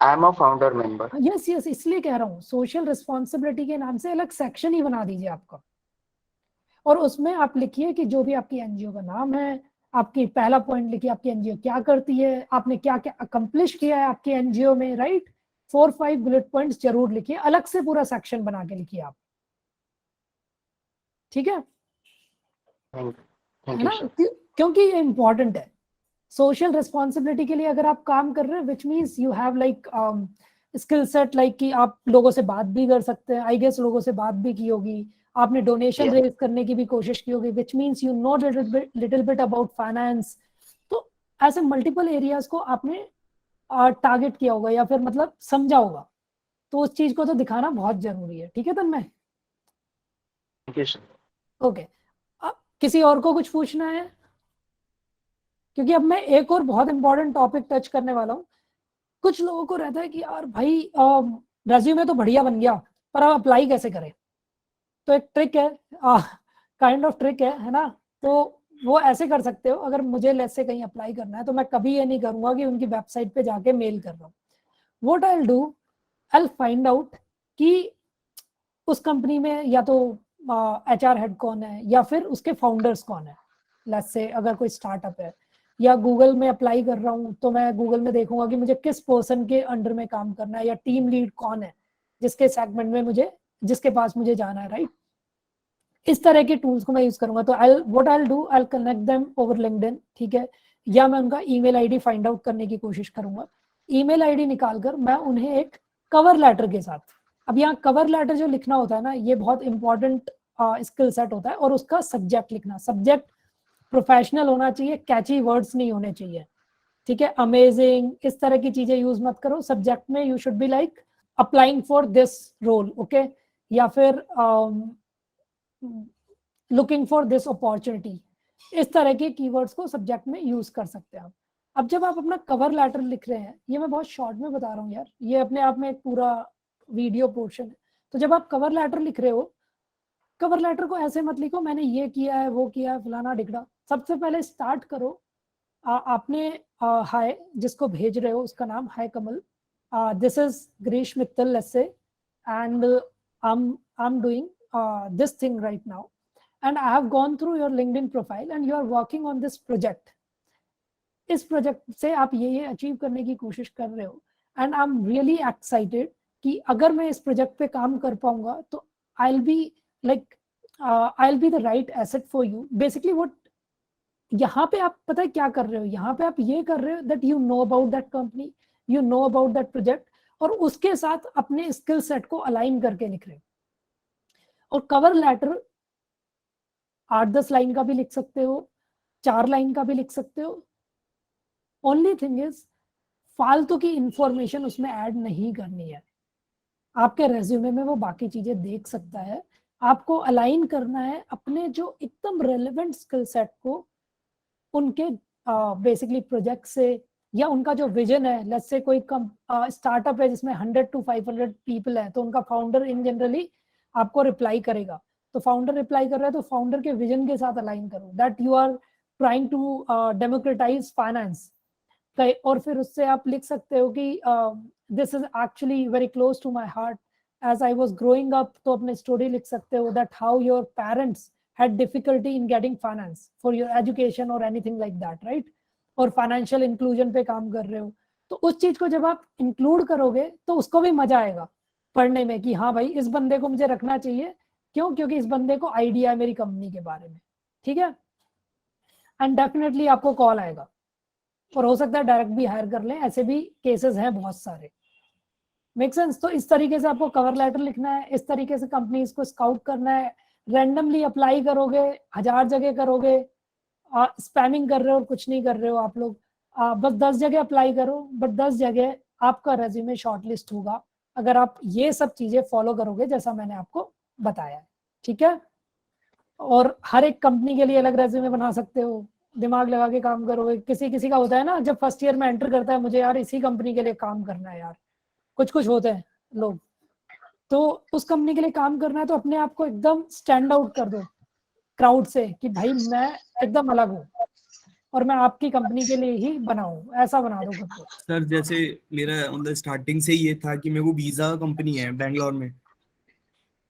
I am a founder member. Yes yes, इसलिए कह रहा हूँ सोशल रिस्पॉन्सिबिलिटी के नाम से अलग सेक्शन ही बना दीजिए आपका, और उसमें आप लिखिए कि जो भी आपकी एनजीओ का नाम है, आपकी पहला पॉइंट लिखिए आपकी एनजीओ क्या करती है, आपने क्या क्या अकम्प्लिश किया है आपकी एनजीओ में, राइट? 4-5 बुलेट पॉइंट्स जरूर लिखिए, अलग से पूरा सेक्शन बना के लिखिए आप, ठीक है? है ना? क्योंकि ये इंपॉर्टेंट है। सोशल रिस्पॉन्सिबिलिटी के लिए अगर आप काम कर रहे हैं, which means you have like skill set, like कि आप लोगों से बात भी कर सकते हैं, आई गेस लोगों से बात भी की होगी, आपने डोनेशन रेज करने की भी कोशिश की होगी, which means you know little bit about finance. तो ऐसे मल्टीपल एरियाज को आपने टारगेट किया होगा या फिर मतलब समझा होगा, तो उस चीज को तो दिखाना बहुत जरूरी है, ठीक है तन्मय? ओके, अब किसी और को कुछ पूछना है? क्योंकि अब मैं एक और बहुत इंपॉर्टेंट टॉपिक टच करने वाला हूँ। कुछ लोगों को रहता है कि यार भाई रेज्यूमे तो बढ़िया बन गया, पर अब अप्लाई कैसे करें? तो एक ट्रिक है, काइंड ऑफ ट्रिक है ना? तो वो ऐसे कर सकते हो, अगर मुझे लेट्स से कहीं अप्लाई करना है तो मैं कभी ये नहीं करूंगा कि उनकी वेबसाइट पे जाके मेल कर रहा हूँ। What I will do, I will find out कि उस कंपनी में या तो HR हेड कौन है या फिर उसके फाउंडर्स कौन है। लेट्स से अगर कोई स्टार्टअप है या गूगल में अप्लाई कर रहा हूँ तो मैं गूगल में देखूंगा कि मुझे किस पर्सन के अंडर में काम करना है, या टीम लीड कौन है जिसके सेगमेंट में मुझे, जिसके पास मुझे जाना है, राइट? इस तरह के टूल्स को मैं यूज करूंगा। तो what I will do, I will connect them over LinkedIn, ठीक है? या मैं उनका ईमेल आईडी फाइंड आउट करने की कोशिश करूंगा। ईमेल आईडी निकालकर मैं उन्हें एक कवर लेटर के साथ, अब यहाँ कवर लेटर जो लिखना होता है ना, ये बहुत इंपॉर्टेंट स्किल सेट होता है, और उसका सब्जेक्ट लिखना, सब्जेक्ट प्रोफेशनल होना चाहिए, कैची वर्ड्स नहीं होने चाहिए, ठीक है? अमेजिंग, इस तरह की चीजें यूज मत करो सब्जेक्ट में। You should be like applying for this role, okay? या फिर लुकिंग फॉर दिस अपॉर्चुनिटी, इस तरह के कीवर्ड्स को सब्जेक्ट में यूज कर सकते हैं आप। अब जब आप अपना कवर लेटर लिख रहे हैं, ये मैं बहुत शॉर्ट में बता रहा हूँ यार, ये अपने आप में एक पूरा वीडियो पोर्शन है। तो जब आप कवर लेटर लिख रहे हो, कवर लेटर को ऐसे मत लिखो मैंने ये किया है वो किया है फलाना ढिकड़ा। सबसे पहले स्टार्ट करो, आपने हाय जिसको भेज रहे हो उसका नाम hi Kamal, this is Girish Mittal let's say, and I am doing this thing right now and I have gone through your LinkedIn profile and you are working on this project. इस प्रोजेक्ट से आप ये अचीव करने की कोशिश कर रहे हो and I am really excited कि अगर मैं इस प्रोजेक्ट पे काम कर पाऊंगा तो I will be like I will be the right asset for you. Basically what यहाँ पे आप पता है क्या कर रहे हो, यहाँ पे आप ये कर रहे हो that you know about that company, you know about that project, और उसके साथ अपने स्किल सेट को अलाइन करके लिख रहे हो। और कवर लेटर 8-10 लाइन का भी लिख सकते हो, 4 लाइन का भी लिख सकते हो। ओनली थिंग इज फालतू की इंफॉर्मेशन उसमें ऐड नहीं करनी है। आपके रेज्यूमे में वो बाकी चीजें देख सकता है, आपको अलाइन करना है अपने जो एकदम रेलेवेंट स्किल सेट को उनके बेसिकली प्रोजेक्ट से, या उनका जो विजन है। लेट्स से कोई स्टार्टअप है जिसमें 100 to 500 पीपल है, तो उनका फाउंडर इन जनरली आपको रिप्लाई करेगा, तो फाउंडर रिप्लाई कर रहा है तो फाउंडर के विजन के साथ अलाइन करो that you are trying to democratize finance. और फिर उससे आप लिख सकते हो कि this is actually very close to my heart as I was growing up. तो अपने स्टोरी लिख सकते हो that how your parents had difficulty in getting finance for your education और एनीथिंग लाइक दैट, राइट। और फाइनेंशियल इंक्लूजन पे काम कर रहे हो, तो उस चीज को जब आप इंक्लूड करोगे तो उसको भी मजा आएगा पढ़ने में कि हाँ भाई इस बंदे को मुझे रखना चाहिए। क्यों? क्योंकि इस बंदे को आइडिया है मेरी कंपनी के बारे में, ठीक है। एंड डेफिनेटली आपको कॉल आएगा और हो सकता है डायरेक्ट भी हायर कर लें, ऐसे भी केसेस हैं बहुत सारे। Make sense? तो इस तरीके से आपको कवर लेटर लिखना है, इस तरीके से कंपनीज को स्काउट करना है। रैंडमली अप्लाई करोगे, 1000 जगह करोगे, स्पैमिंग कर रहे हो और कुछ नहीं कर रहे हो आप लोग। बस 10 जगह अप्लाई करो, बट 10 जगह आपका रेज्यूमे शॉर्टलिस्ट होगा अगर आप ये सब चीजें फॉलो करोगे जैसा मैंने आपको बताया है, ठीक है। और हर एक कंपनी के लिए अलग रेज्यूमे बना सकते हो, दिमाग लगा के काम करोगे। किसी किसी का होता है ना, जब फर्स्ट ईयर में एंटर करता है मुझे यार इसी कंपनी के लिए काम करना है यार, कुछ होते हैं लोग, तो उस कंपनी के लिए काम करना है तो अपने आप को एकदम स्टैंड आउट कर दो क्राउड से कि भाई मैं एकदम अलग हूँ और मैं आपकी कंपनी के लिए ही बना हूँ, ऐसा बना दो खुद को। सर जैसे मेरा मतलब स्टार्टिंग से ये था कि मेरे को वीजा कंपनी है बैंगलोर में,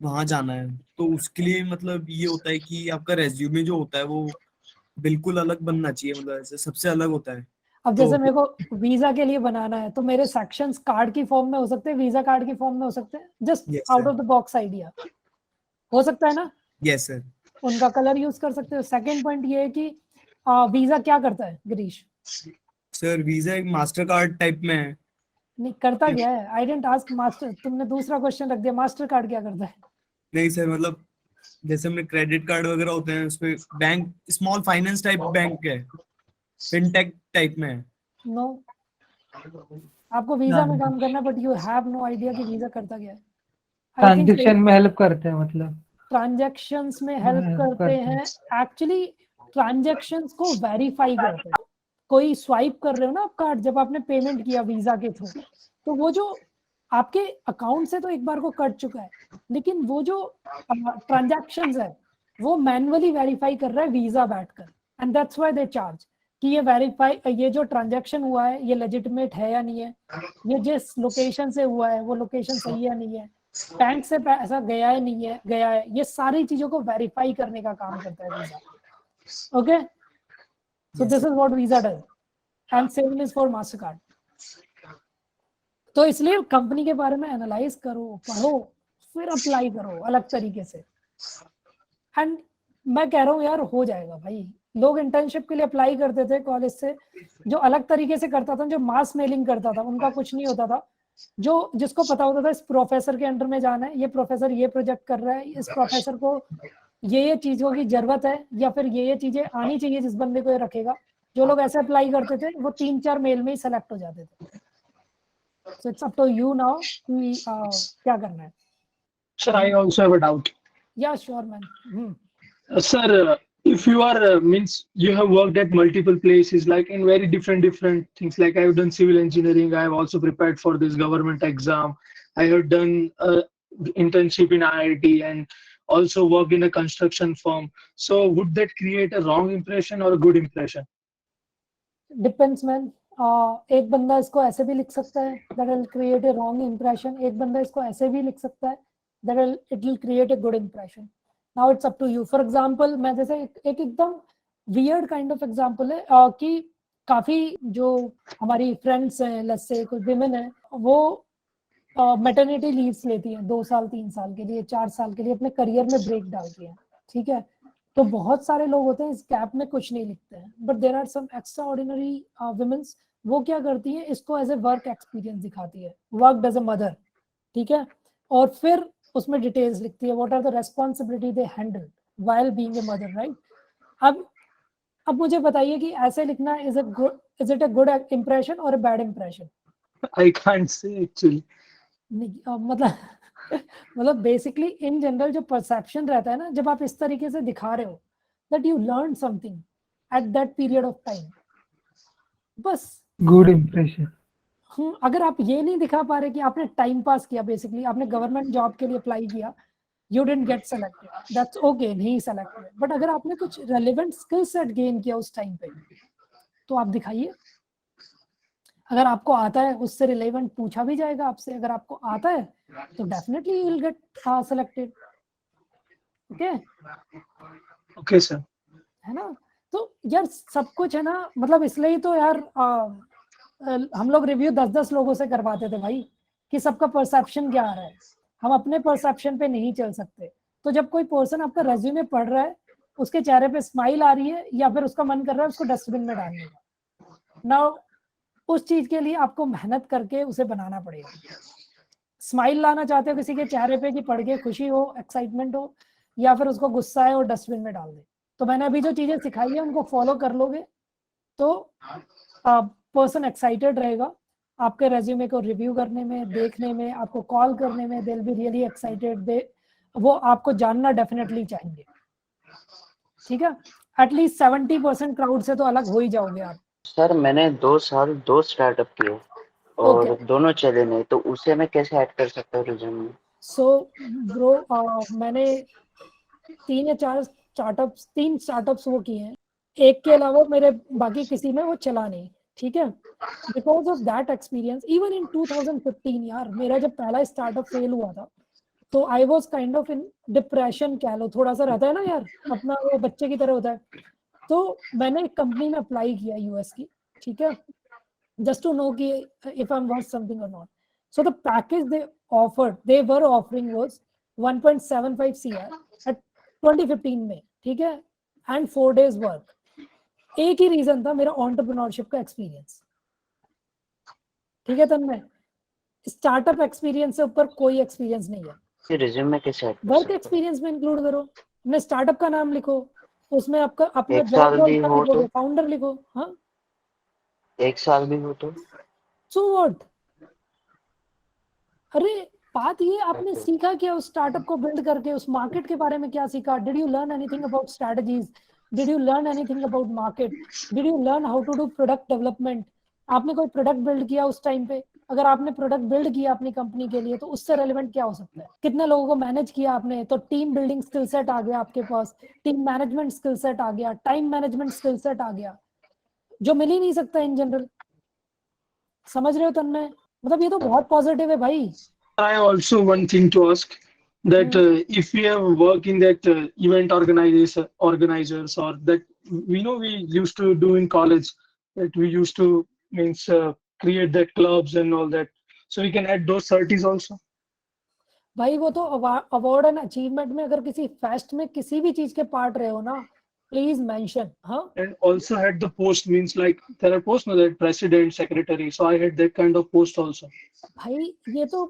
वहां जाना है, तो उसके लिए मतलब ये होता है कि आपका रेज्यूमे जो होता है वो बिल्कुल अलग बनना चाहिए, मतलब ऐसे सबसे अलग होता है। अब जैसे मेरे को वीजा के लिए बनाना है तो मेरे सेक्शंस कार्ड की फॉर्म में हो सकते हैं, वीजा कार्ड की फॉर्म में हो सकते हैं, just out of the box idea हो सकता है ना। Yes sir. उनका कलर यूज कर सकते हो। सेकंड पॉइंट ये है कि वीजा क्या करता है गिरीश? सर वीजा एक मास्टर कार्ड टाइप में है। नहीं करता क्या है? आई डिडंट आस्क मास्टर, तुमने दूसरा क्वेश्चन रख दिया, मास्टर कार्ड क्या करता है? नहीं सर, मतलब जैसे हमने क्रेडिट कार्ड वगैरह होते हैं उसपे bank small finance type bank है, फिनटेक टाइप में है। नो, आपको वीजा में काम करना, but you have no idea कि वीजा करता क्या है। ट्रांजैक्शन में हेल्प करते हैं, मतलब ट्रांजैक्शंस में हेल्प करते हैं। एक्चुअली ट्रांजैक्शंस को वेरीफाई करते हैं। कोई स्वाइप कर रहे हो ना आप कार्ड, जब आपने पेमेंट किया वीजा के थ्रू, तो वो जो आपके अकाउंट से तो एक बार को कट चुका है, लेकिन वो जो ट्रांजैक्शंस है वो मैन्युअली वेरीफाई कर रहा है वीजा बैठकर, and that's why they charge कि ये वेरीफाई, ये जो ट्रांजैक्शन हुआ है ये लेजिटिमेट है या नहीं है, ये जिस लोकेशन से हुआ है वो लोकेशन सही है नहीं है, बैंक से पैसा गया है नहीं है गया है, ये सारी चीजों को वेरीफाई करने का काम करता है visa. Okay, so this is what visa does and same is for master card. तो इसलिए कंपनी के बारे में एनालाइज करो, पढ़ो, फिर अप्लाई करो अलग तरीके से। एंड मैं कह रहा हूँ यार हो जाएगा भाई। लोग इंटर्नशिप के लिए अप्लाई करते थे कॉलेज से, जो अलग तरीके से करता था, जो मास मेलिंग करता था, उनका कुछ नहीं होता था। जो जिसको पता होता था इस प्रोफेसर के अंडर में जाना है, ये प्रोफेसर ये प्रोजेक्ट कर रहा है, इस प्रोफेसर को ये चीजों की जरूरत है, या फिर ये चीजें आनी चाहिए जिस बंदे को ये रखेगा। जो लोग ऐसे अप्लाई करते थे वो 3-4 मेल में ही सेलेक्ट हो जाते थे। So it's up to you now कि क्या करना है। Sir, I also have a doubt. Yeah, sure man. Sir, if you are means you have worked at multiple places, like in very different things, like I've done civil engineering, I have also prepared for this government exam, I have done internship in IIT, and also worked in a construction firm. So would that create a wrong impression or a good impression? Depends man. एक बंदा इसको ऐसे भी लिख सकता है that will create a wrong impression, एक बंदा इसको ऐसे भी लिख सकता है that it will create a good impression. Now it's up to you. For example मैं जैसे एक एकदम वियर्ड काइंड ऑफ एग्जांपल है कि काफी जो हमारी फ्रेंड्स हैं, लेट्स से कुछ विमेन है, वो मैटरनिटी लीव्स लेती हैं 2 साल 3 साल के लिए, 4 साल के लिए, अपने करियर में ब्रेक डालती हैं, ठीक है। तो बहुत सारे लोग होते हैं इस गैप में कुछ नहीं लिखते हैं, but there are some extraordinary womens, वो क्या करती हैं, इसको एज ए वर्क एक्सपीरियंस दिखाती है, वर्क एज अ मदर, ठीक है, और फिर उसमें डिटेल्स लिखती है, what are the responsibility they handle while being a mother, right. अब मुझे बताइए कि ऐसे लिखना is it a good impression और a bad impression? I can't say actually. मतलब बेसिकली इन जनरल जो परसेप्शन रहता है ना, जब आप इस तरीके से दिखा रहे हो that you learn something at that period of time, बस गुड इंप्रेशन। अगर आप ये नहीं दिखा पा रहे कि आपने टाइम पास किया, बेसिकली आपने गवर्नमेंट जॉब के लिए अप्लाई किया, you didn't get selected, that's okay, नहीं सेलेक्टेड, बट अगर आपने कुछ रेलेवेंट स्किल सेट गेन किया उस टाइम पे, तो आप दिखाइए। अगर आपको आता है उससे रिलेवेंट पूछा भी जाएगा आपसे, अगर आपको आता है तो definitely you will get selected. Okay sir, है ना। तो यार सब कुछ है ना, मतलब इसलिए तो यार हम लोग रिव्यू 10-10 लोगों से करवाते थे भाई, कि सबका परसेप्शन क्या आ रहा है, हम अपने परसेप्शन पे नहीं चल सकते। तो जब कोई पर्सन आपका रेज्यूमे पढ़ रहा है, उसके चेहरे पे स्माइल आ रही है, या फिर उसका मन कर रहा है उसको डस्टबिन में डालने का, नाउ उस चीज के लिए आपको मेहनत करके उसे बनाना पड़ेगा। स्माइल लाना चाहते हो किसी के चेहरे पे कि पढ़ के खुशी हो, एक्साइटमेंट हो, या फिर उसको गुस्सा है और डस्टबिन में डाल दे। तो मैंने अभी जो चीजें सिखाई है उनको फॉलो कर लोगे तो पर्सन एक्साइटेड रहेगा आपके रेज्यूमे को रिव्यू करने में, देखने में, आपको कॉल करने में, they will be really excited, वो आपको जानना डेफिनेटली चाहेंगे, ठीक है। एटलीस्ट 70% क्राउड से तो अलग हो ही जाओगे आप। सर मैंने 2 साल 2 स्टार्टअप किए और दोनों चले नहीं, तो उसे मैं कैसे ऐड कर सकता हूँ रिज्यूम में? सो ब्रो मैंने 3 या 4 स्टार्टअप्स वो किए हैं, एक के अलावा मेरे बाकी किसी में वो चला नहीं, ठीक है। Because of that experience, even in 2015 यार, मेरा जब पहला स्टार्टअप फेल हुआ था, तो I was kind of in depression, कह लो, थोड़ा सा रहता है ना यार, अपना वो बच्चे की तरह होता है। तो मैंने एक कंपनी में अप्लाई किया यूएस की, ठीक है, just to know कि if I'm worth something or not. So the package they were offering was 1.75 CR at 2015 में, ठीक है, and 4 days work. एक ही रीजन था, मेरा एंटरप्रेन्योरशिप का एक्सपीरियंस, ठीक है। तन्मय, स्टार्टअप एक्सपीरियंस से ऊपर कोई एक्सपीरियंस नहीं है। रिज्यूम में कैसे ऐड कर वर्क सकता हूँ? एक्सपीरियंस में इंक्लूड करो, अपने स्टार्टअप का नाम लिखो, उसमें आपका अपना 1 साल भी हो तो? फाउंडर लिखो। हाँ, 1 साल भी हो तो? So what? अरे बात ये, आपने सीखा क्या उस स्टार्टअप को बिल्ड करके, उस मार्केट के बारे में क्या सीखा? Did you learn anything about strategies? Did you learn anything about market? Did you learn how to do product development? आपने कोई प्रोडक्ट बिल्ड किया उस टाइम पे? अगर आपने प्रोडक्ट बिल्ड किया अपनी कंपनी के लिए, तो उससे रेलेवेंट क्या हो सकता है? कितने लोगों को मैनेज किया आपने? तो टीम बिल्डिंग स्किल सेट आ गया आपके पास, टीम मैनेजमेंट स्किल सेट आ गया, टाइम मैनेजमेंट स्किल सेट आ गया, जो मिल ही नहीं सकता इन जनरल। समझ रहे हो तन्मय? मतलब ये तो बहुत पॉजिटिव है भाई। I also one thing to ask that if we have work in that event organizers or that we used to do in college, that we used to means create that clubs and all that, so we can add those certificates also. भाई वो तो award and achievement में, अगर किसी fest में किसी भी चीज के पार्ट रहे हो ना, प्लीज मेंशन। हाँ, And also had the post, means like there are posts now that president, secretary, so I had that kind of post also. भाई ये तो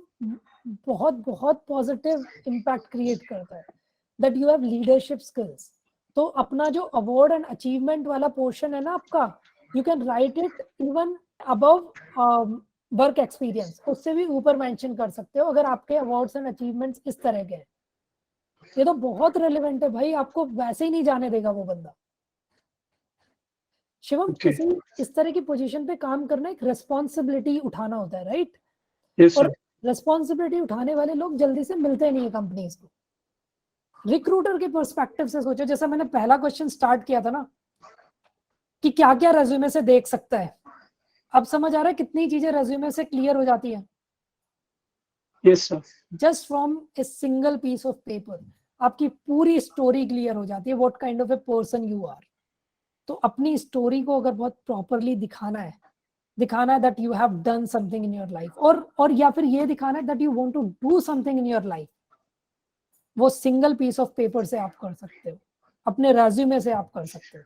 बहुत बहुत पॉजिटिव इम्पैक्ट क्रिएट करता है, that you have leadership skills. तो अपना जो अवार्ड एंड अचीवमेंट वाला पोर्शन है ना आपका, you can write it even above work experience, उससे भी ऊपर मेंशन कर सकते हो, अगर आपके अवार्ड्स एंड अचीवमेंट्स इस तरह के हैं। ये तो बहुत रेलेवेंट है भाई, आपको वैसे ही नहीं जाने देगा वो बंदा। शिवम, Okay. किसी इस तरह की पोजीशन पे काम करना एक रेस्पॉन्सिबिलिटी उठाना होता है, राइट? Yes, और sir. रेस्पॉन्सिबिलिटी उठाने वाले लोग जल्दी से मिलते नहीं है कंपनीज को। रिक्रूटर के पर्सपेक्टिव से सोचो, जैसा मैंने पहला क्वेश्चन स्टार्ट किया था ना, कि क्या क्या रेज्यूमे से देख सकता है, अब समझ आ रहा है कितनी चीजें रेज्यूमे से क्लियर हो जाती है Yes, sir. Just from a single piece of paper. आपकी पूरी स्टोरी क्लियर हो जाती है, what kind of a person you are. तो अपनी स्टोरी को अगर बहुत प्रॉपरली दिखाना है that you have done something in your life, और या फिर ये दिखाना है that you want to do something in your life, वो सिंगल पीस ऑफ पेपर से आप कर सकते हो, अपने रेज्यूमे से आप कर सकते हो।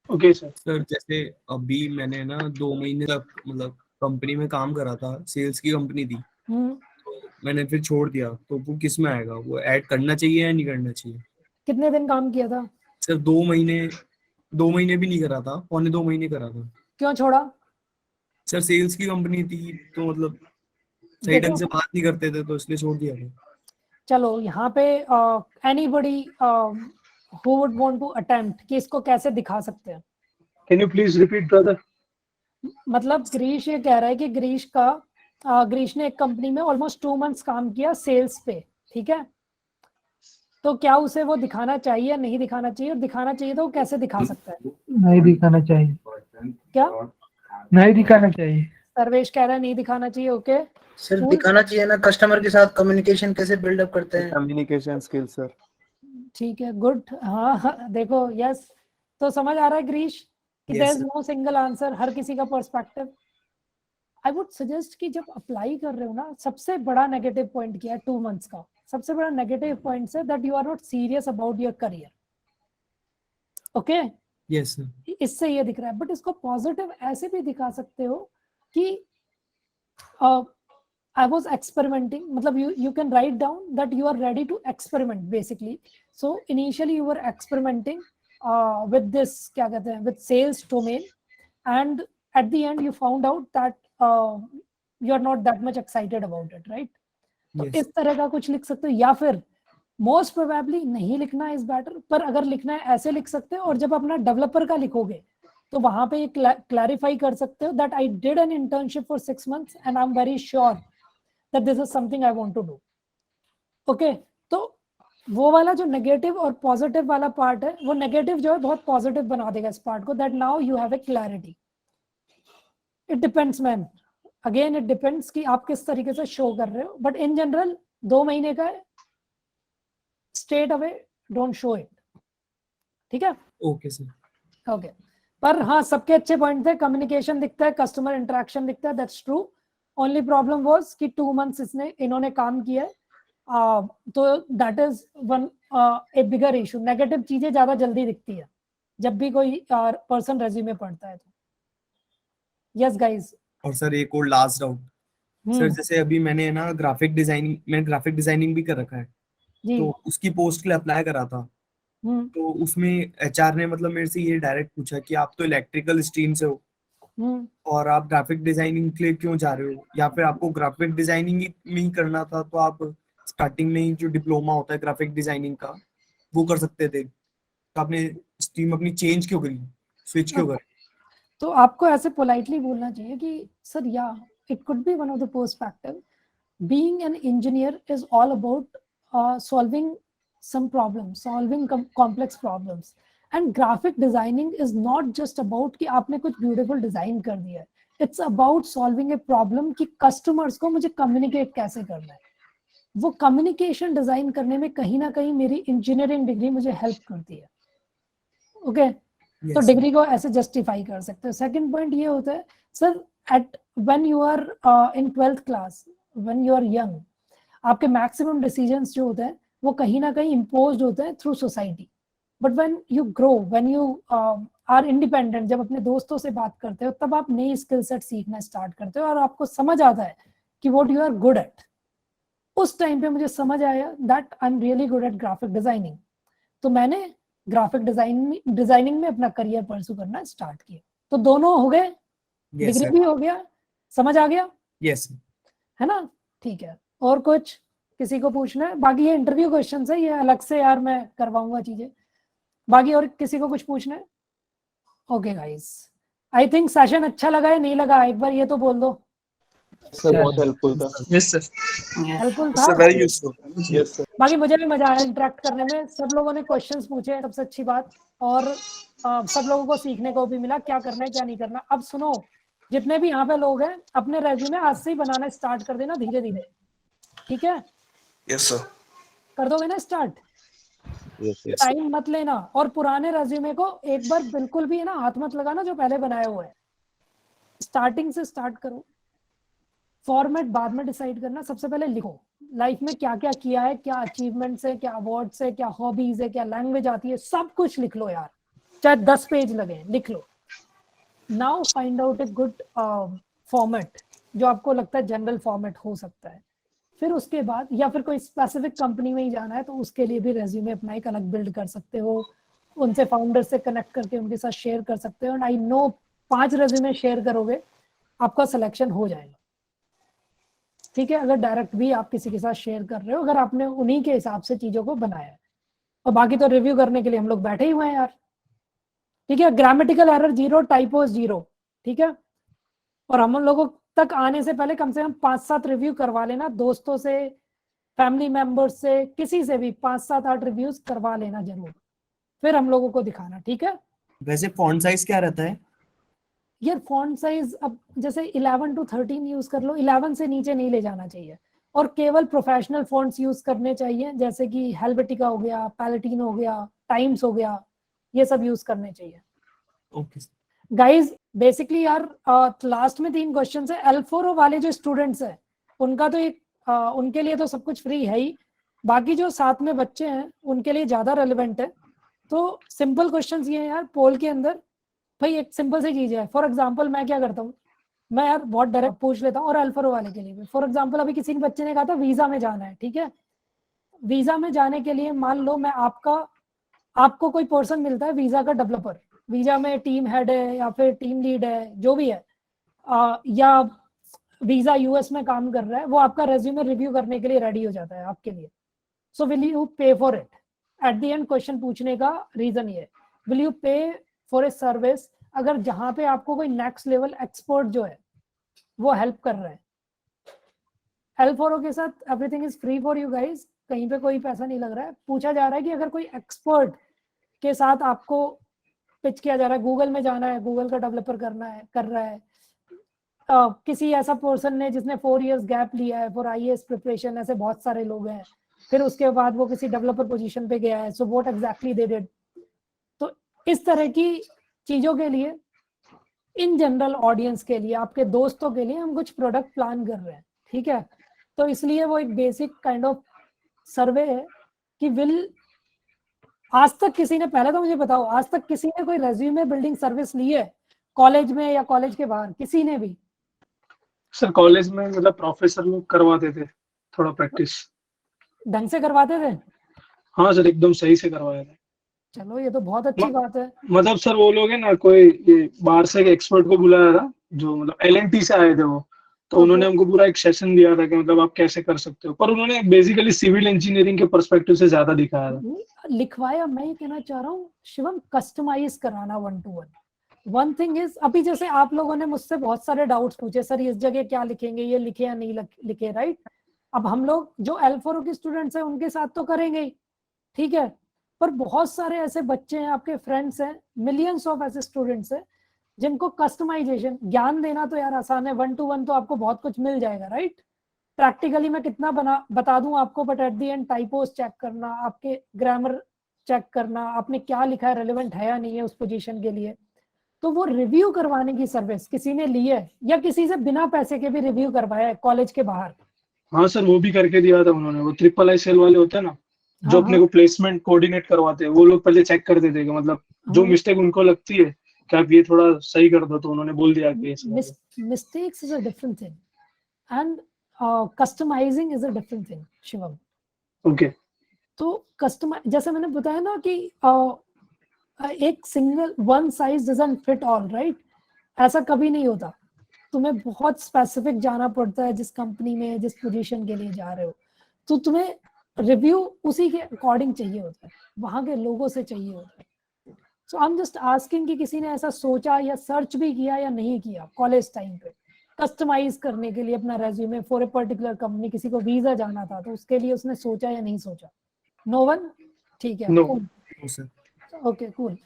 Okay, sir. सर जैसे अभी मैंने ना 2 महीने तक मतलब कंपनी में काम करा था, सेल्स की कंपनी थी, मैंने फिर छोड़ दिया, तो वो किस में आएगा? वो ऐड करना चाहिए या नहीं करना चाहिए? कितने दिन काम किया था? सर 2 महीने भी नहीं करा था, 1.25 महीने करा था। क्यों छोड़ा? सर सेल्स की कंपनी थी, तो मतलब सही ढंग से बात नहीं करते थे, तो इसलिए छोड़ दिया था। चलो यहाँ पे anybody who would want to attempt कि इसको कैसे दिखा सकते हैं? Can you please repeat, brother? मतलब ग्रीश ये कह रहा है कि ग्रीश ने एक कंपनी में ऑलमोस्ट 2 मंथ्स काम किया सेल्स पे, ठीक है? तो क्या उसे वो दिखाना चाहिए या नहीं दिखाना चाहिए, और दिखाना चाहिए तो वो कैसे दिखा सकता है? नहीं दिखाना चाहिए। क्या नहीं दिखाना चाहिए। सर्वेश कह रहा है नहीं दिखाना चाहिए, ओके? सर दिखाना चाहिए ना, कस्टमर के साथ कम्युनिकेशन कैसे बिल्डअप करते हैं। Communication skill sir. ठीक है, गुड। हाँ देखो, यस, तो समझ आ रहा है ग्रीश कि there is no single answer, हर किसी का पर्सपेक्टिव। आई वुड सजेस्ट कि जब अप्लाई कर रहे हो ना, सबसे बड़ा नेगेटिव पॉइंट क्या है 2 मंथ्स का? सबसे बड़ा नेगेटिव पॉइंट है that you are not serious about your career. Okay, yes sir. इससे ये दिख रहा है, बट इसको पॉजिटिव ऐसे भी दिखा सकते हो कि I was experimenting, मतलब you can write down that you are ready to experiment basically. So initially you were experimenting with this, क्या कहते हैं, with sales domain, and at the end you found out that you are not that much excited about it, right? तो Yes. इस तरह का कुछ लिख सकते हो, या फिर मोस्ट प्रोबेबली नहीं लिखना इज बेटर, पर अगर लिखना है ऐसे लिख सकते हो, और जब अपना डेवलपर का लिखोगे तो वहां पे क्लैरिफाई कर सकते हो that I did an internship for 6 months and I am very sure that this is something I want to do. Okay, तो वो वाला जो नेगेटिव और पॉजिटिव वाला पार्ट है, वो नेगेटिव जो है बहुत पॉजिटिव बना देगा इस पार्ट को, that now you have a clarity. It depends man, again it depends कि आप किस तरीके से शो कर रहे हो, but in general 2 महीने का है, straight away don't show it. ठीक है? Okay sir. ओके, पर हाँ सबके अच्छे पॉइंट थे, कम्युनिकेशन दिखता है, कस्टमर इंटरेक्शन दिखता है, that's true. Only problem was कि 2 मंथ्स इन्होंने काम किया है, तो that is one A bigger issue. Negative चीजें ज्यादा जल्दी दिखती है जब भी कोई पर्सन रेज्यूमे पढ़ता है तो। Yes guys. और सर एक और लास्ट डाउट सर, जैसे अभी मैंने ना ग्राफिक डिजाइनिंग भी कर रखा है, तो उसकी पोस्ट के लिए अप्लाई करा था, तो उसमें एचआर ने मतलब मेरे से ये डायरेक्ट पूछा कि आप तो इलेक्ट्रिकल स्ट्रीम से हो और आप ग्राफिक डिजाइनिंग के लिए क्यों जा रहे हो, या फिर आपको ग्राफिक डिजाइनिंग में ही करना था तो आप स्टार्टिंग में ही जो डिप्लोमा होता है ग्राफिक डिजाइनिंग का वो कर सकते थे, तो आपने स्ट्रीम अपनी चेंज क्यों करी, स्विच क्यों करी? तो आपको ऐसे पोलाइटली बोलना चाहिए कि सर या it could be one of the perspective, being an engineer is all about solving some problems, solving complex problems, and graphic designing is not just about कि आपने कुछ beautiful design कर दिया है, it's about solving a problem कि customers को मुझे communicate कैसे करना है। वो communication design करने में कहीं ना कहीं मेरी engineering degree मुझे help करती है। ओके, तो डिग्री को ऐसे जस्टिफाई कर सकते हो। सेकंड पॉइंट ये होता है सर, at when you are in 12th class, when you are young, आपके मैक्सिमम डिसीजंस जो होते हैं वो कहीं ना कहीं इम्पोज्ड होते हैं through society, but when you grow, when you are independent, जब अपने दोस्तों से बात करते हो तब आप नई स्किल सेट सीखना स्टार्ट करते हो और आपको समझ आता है कि what you are good at. उस टाइम पे मुझे समझ आया that I am really good at graphic designing, तो मैंने ग्राफिक डिजाइनिंग में अपना करियर परस्यू करना स्टार्ट किया। तो दोनों हो गए, डिग्री भी हो गया, समझ आ गया? यस है ना? ठीक है, और कुछ? किसी को पूछना है? बाकी ये इंटरव्यू क्वेश्चन है, ये अलग से यार मैं करवाऊंगा चीजें। बाकी और किसी को कुछ पूछना है? Okay guys, I think session अच्छा लगा है, नहीं लगा, एक बार ये तो बोल दो। सर बहुत हेल्पफुल था। यस सर, हेल्पफुल था। Very useful. Yes sir. बाकी मुझे भी मजा आया इंटरेक्ट करने में, सब लोगों ने क्वेश्चंस पूछे, सबसे अच्छी बात, और सब लोगों को सीखने को भी मिला क्या करना है क्या नहीं करना। अब सुनो, जितने भी यहाँ पे लोग हैं अपने रेज्यूमे आज से ही बनाना स्टार्ट कर देना धीरे धीरे, ठीक है? Yes sir. कर दोगे ना स्टार्ट? टाइम मत लेना, और पुराने रेज्यूमे को एक बार बिल्कुल भी है ना हाथ मत लगाना जो पहले बनाए हुए हैं। स्टार्टिंग से स्टार्ट करो, फॉर्मेट बाद में डिसाइड करना, सबसे पहले लिखो लाइफ में क्या क्या किया है, क्या अचीवमेंट्स है, क्या अवार्ड्स है, क्या हॉबीज है, क्या लैंग्वेज आती है, सब कुछ लिख लो यार, चाहे 10 पेज लगे, लिख लो। Now find out a good format जो आपको लगता है जनरल फॉर्मेट हो सकता है। फिर उसके बाद, या फिर कोई स्पेसिफिक कंपनी में ही जाना है तो उसके लिए भी रेज्यूमे अपना एक अलग बिल्ड कर सकते हो, उनसे फाउंडर से कनेक्ट करके उनके साथ शेयर कर सकते हो। And I know 5 resume share करोगे आपका सिलेक्शन हो जाएगा, ठीक है? अगर डायरेक्ट भी आप किसी के साथ शेयर कर रहे हो, अगर आपने उन्हीं के हिसाब से चीजों को बनाया है। और बाकी तो रिव्यू करने के लिए हम लोग बैठे ही हुए हैं यार, ठीक है? ग्रामेटिकल एरर 0, टाइपोस 0, ठीक है? और हम लोगों तक आने से पहले कम से कम 5-7 रिव्यू करवा लेना, दोस्तों से, फैमिली मेंबर्स से, किसी से भी 5-7-8 रिव्यूज करवा लेना जरूर, फिर हम लोगों को दिखाना, ठीक है? वैसे फॉन्ट साइज क्या रहता है? यार फॉन्ट साइज अब जैसे 11 to 13 यूज कर लो, 11 से नीचे नहीं ले जाना चाहिए, और केवल प्रोफेशनल फॉन्ट्स यूज करने चाहिए, जैसे कि हेल्वेटिका हो गया, पैलेटिन हो गया, टाइम्स हो गया, ये सब यूज करने चाहिए। ओके गाइज बेसिकली यार लास्ट में 3 क्वेश्चन है। L4 वाले जो स्टूडेंट्स हैं उनका तो एक उनके लिए तो सब कुछ फ्री है ही, बाकी जो साथ में बच्चे हैं उनके लिए ज्यादा रेलिवेंट है। तो सिंपल क्वेश्चंस ये हैं यार पोल के अंदर, भाई एक सिंपल सी चीज है। फॉर एग्जांपल मैं क्या करता हूँ, मैं यार बहुत डायरेक्ट पूछ लेता हूँ, और L4 वाले के लिए भी। फॉर एग्जांपल अभी किसी बच्चे ने कहा था वीजा में जाना है, ठीक है? वीजा में जाने के लिए मान लो मैं आपको कोई पर्सन मिलता है वीजा का डेवलपर, वीजा में टीम हेड है या फिर टीम लीड है जो भी है, या वीजा यूएस में काम कर रहा है, वो आपका रेज्यूमे रिव्यू करने के लिए रेडी हो जाता है आपके लिए। सो विल यू पे for it? Eight the and question पूछने का रीजन ये, विल यू पे फॉर ए सर्विस, अगर जहां पे आपको कोई नेक्स्ट लेवल एक्सपर्ट जो है वो हेल्प कर रहा है। L4 के साथ everything is free for you guys, कहीं पे कोई पैसा नहीं लग रहा है। पूछा जा रहा है कि अगर कोई एक्सपर्ट के साथ आपको पिच किया जा रहा है, गूगल में जाना है, गूगल का डेवलपर कर रहा है, किसी ऐसा पर्सन ने जिसने 4 इयर्स गैप लिया है फॉर IAS प्रिपरेशन, ऐसे बहुत सारे लोग हैं, फिर उसके बाद वो किसी डेवलपर पोजीशन पे गया है, so what exactly they did. तो इस तरह की चीजों के लिए, इन जनरल ऑडियंस के लिए, आपके दोस्तों के लिए हम कुछ प्रोडक्ट प्लान कर रहे हैं, ठीक है? तो इसलिए वो एक बेसिक काइंड ऑफ सर्वे है कि आज तक किसी ने, पहले तो मुझे बताओ, आज तक किसी ने कोई रेज्यूमे बिल्डिंग सर्विस ली है कॉलेज में या कॉलेज के बाहर, किसी ने भी? सर कॉलेज में मतलब प्रोफेसर लोग करवाते थे थोड़ा प्रैक्टिस। ढंग से करवाते थे? हाँ सर एकदम सही से करवाया था। चलो ये तो बहुत अच्छी बात है। मतलब सर वो लोग है ना, कोई ये बाहर से एक एक्सपर्ट को बुलाया था जो मतलब LNT से आए थे वो, तो उन्होंने हमको पूरा एक सेशन दिया था कि मतलब आप कैसे कर सकते हो, पर उन्होंने बेसिकली सिविल इंजीनियरिंग के पर्सपेक्टिव से ज्यादा दिखाया था। लिखवाया, मैं ये कहना चाह रहा हूँ शिवम, कस्टमाइज कराना 1 to 1। वन थिंग इज, अभी जैसे आप लोगों ने मुझसे बहुत सारे डाउट्स पूछे, सर इस जगह क्या लिखेंगे, ये लिखे या नहीं लिखे, राइट? अब हम लोग जो L4 के स्टूडेंट्स हैं उनके साथ तो करेंगे ही, ठीक है? पर बहुत सारे ऐसे बच्चे हैं, आपके फ्रेंड्स हैं, मिलियंस ऑफ ऐसे स्टूडेंट्स हैं जिनको कस्टमाइजेशन ज्ञान देना तो यार आसान है, 1 to 1 तो आपको बहुत कुछ मिल जाएगा, राइट? प्रैक्टिकली मैं कितना बता दूं आपको, but at the end typos check करना, आपके ग्रामर चेक करना, आपने क्या लिखा है रेलेवेंट है या नहीं है उस पोजीशन के लिए, तो वो रिव्यू करवाने की सर्विस किसी ने ली है या किसी से बिना पैसे के भी रिव्यू करवाया है कॉलेज के बाहर? हाँ सर वो भी करके दिया था उन्होंने। वो IIII सेल वाले होते हैं ना, जो अपने को प्लेसमेंट कोऑर्डिनेट करवाते हैं, वो लोग पहले चेक करते थे कि मतलब जो मिस्टेक उनको लगती है कि आप ये थोड़ा सही कर दो, तो उन्होंने बोल दिया कि mistakes is a different thing and customising is a different thing Shivam. Okay, तो कस्टमाइज, जैसे मैंने बताया ना कि एक single one size doesn't fit all, right? ऐसा कभी नहीं होता, तुम्हें बहुत स्पेसिफिक जाना पड़ता है जिस कंपनी में, जिस पोजीशन के लिए जा रहे हो। तो तुम्हें रिव्यू उसी के अकॉर्डिंग चाहिए होता है, वहां के लोगों से चाहिए होता है। सो आई एम जस्ट आस्किंग कि किसी ने ऐसा सोचा या सर्च भी किया या नहीं किया कॉलेज टाइम पे कस्टमाइज करने के लिए अपना resume for a particular company, किसी को वीजा जाना था तो उसके लिए उसने सोचा या नहीं सोचा? No one? ठीक है, No. Okay cool.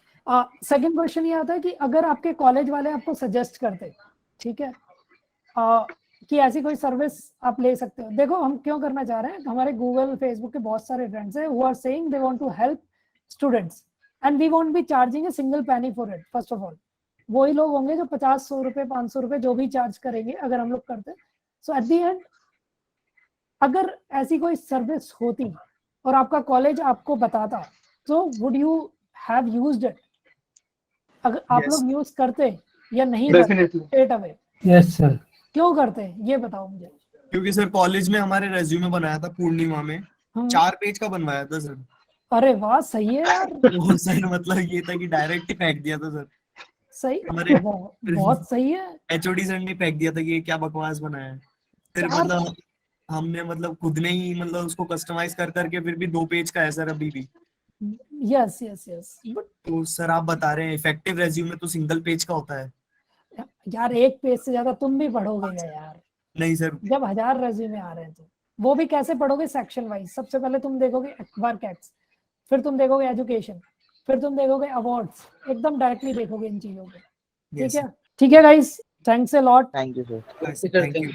Second question ये आता है कि अगर आपके कॉलेज वाले आपको सजेस्ट करते, ठीक है, कि ऐसी कोई सर्विस आप ले सकते हो, देखो हम क्यों करना चाह रहे हैं, हमारे गूगल फेसबुक के बहुत सारे फ्रेंड्स हैं who are saying they want to help students and we won't be charging a single penny for it. First of all वही लोग होंगे जो 50-100 रुपए 500 रुपए जो भी चार्ज करेंगे अगर हम लोग करते। सो एट द एंड अगर ऐसी कोई सर्विस होती और आपका कॉलेज आपको बताता तो would you have used it? अगर आप Yes. लोग यूज करते या नहीं Definitely. Straight away? Yes sir. क्यों करते हैं ये बताओ मुझे। क्योंकि सर कॉलेज में हमारे रेज्यूमे बनाया था पूर्णिमा में, 4 पेज का बनवाया था सर। अरे वाह सही है यार। वो सर मतलब ये था कि डायरेक्ट ही फेंक दिया था सर, सही, हमारे बहुत सही है। एचओडी सर ने फेंक दिया था कि ये क्या बकवास बनाया है। फिर चार- मतलब हमने मतलब खुद ने ही मतलब उसको कस्टमाइज कर करके फिर भी 2 पेज का है सर अभी भी। यस यस यस बट तो सर आप बता रहे हैं इफेक्टिव रेज्यूमे तो सिंगल पेज का होता है। यार एक पेज से ज्यादा तुम भी पढ़ोगे यार, नहीं सर, जब 1000 रेज्यूमे आ रहे हैं तो वो भी कैसे पढ़ोगे? Section wise. सबसे पहले तुम देखोगे वर्क एक्ट्स, फिर तुम देखोगे एजुकेशन, फिर तुम देखोगे अवार्ड्स, एकदम डायरेक्टली देखोगे इन चीजों को। ठीक है guys, thanks a lot. Thank you sir. Thank you.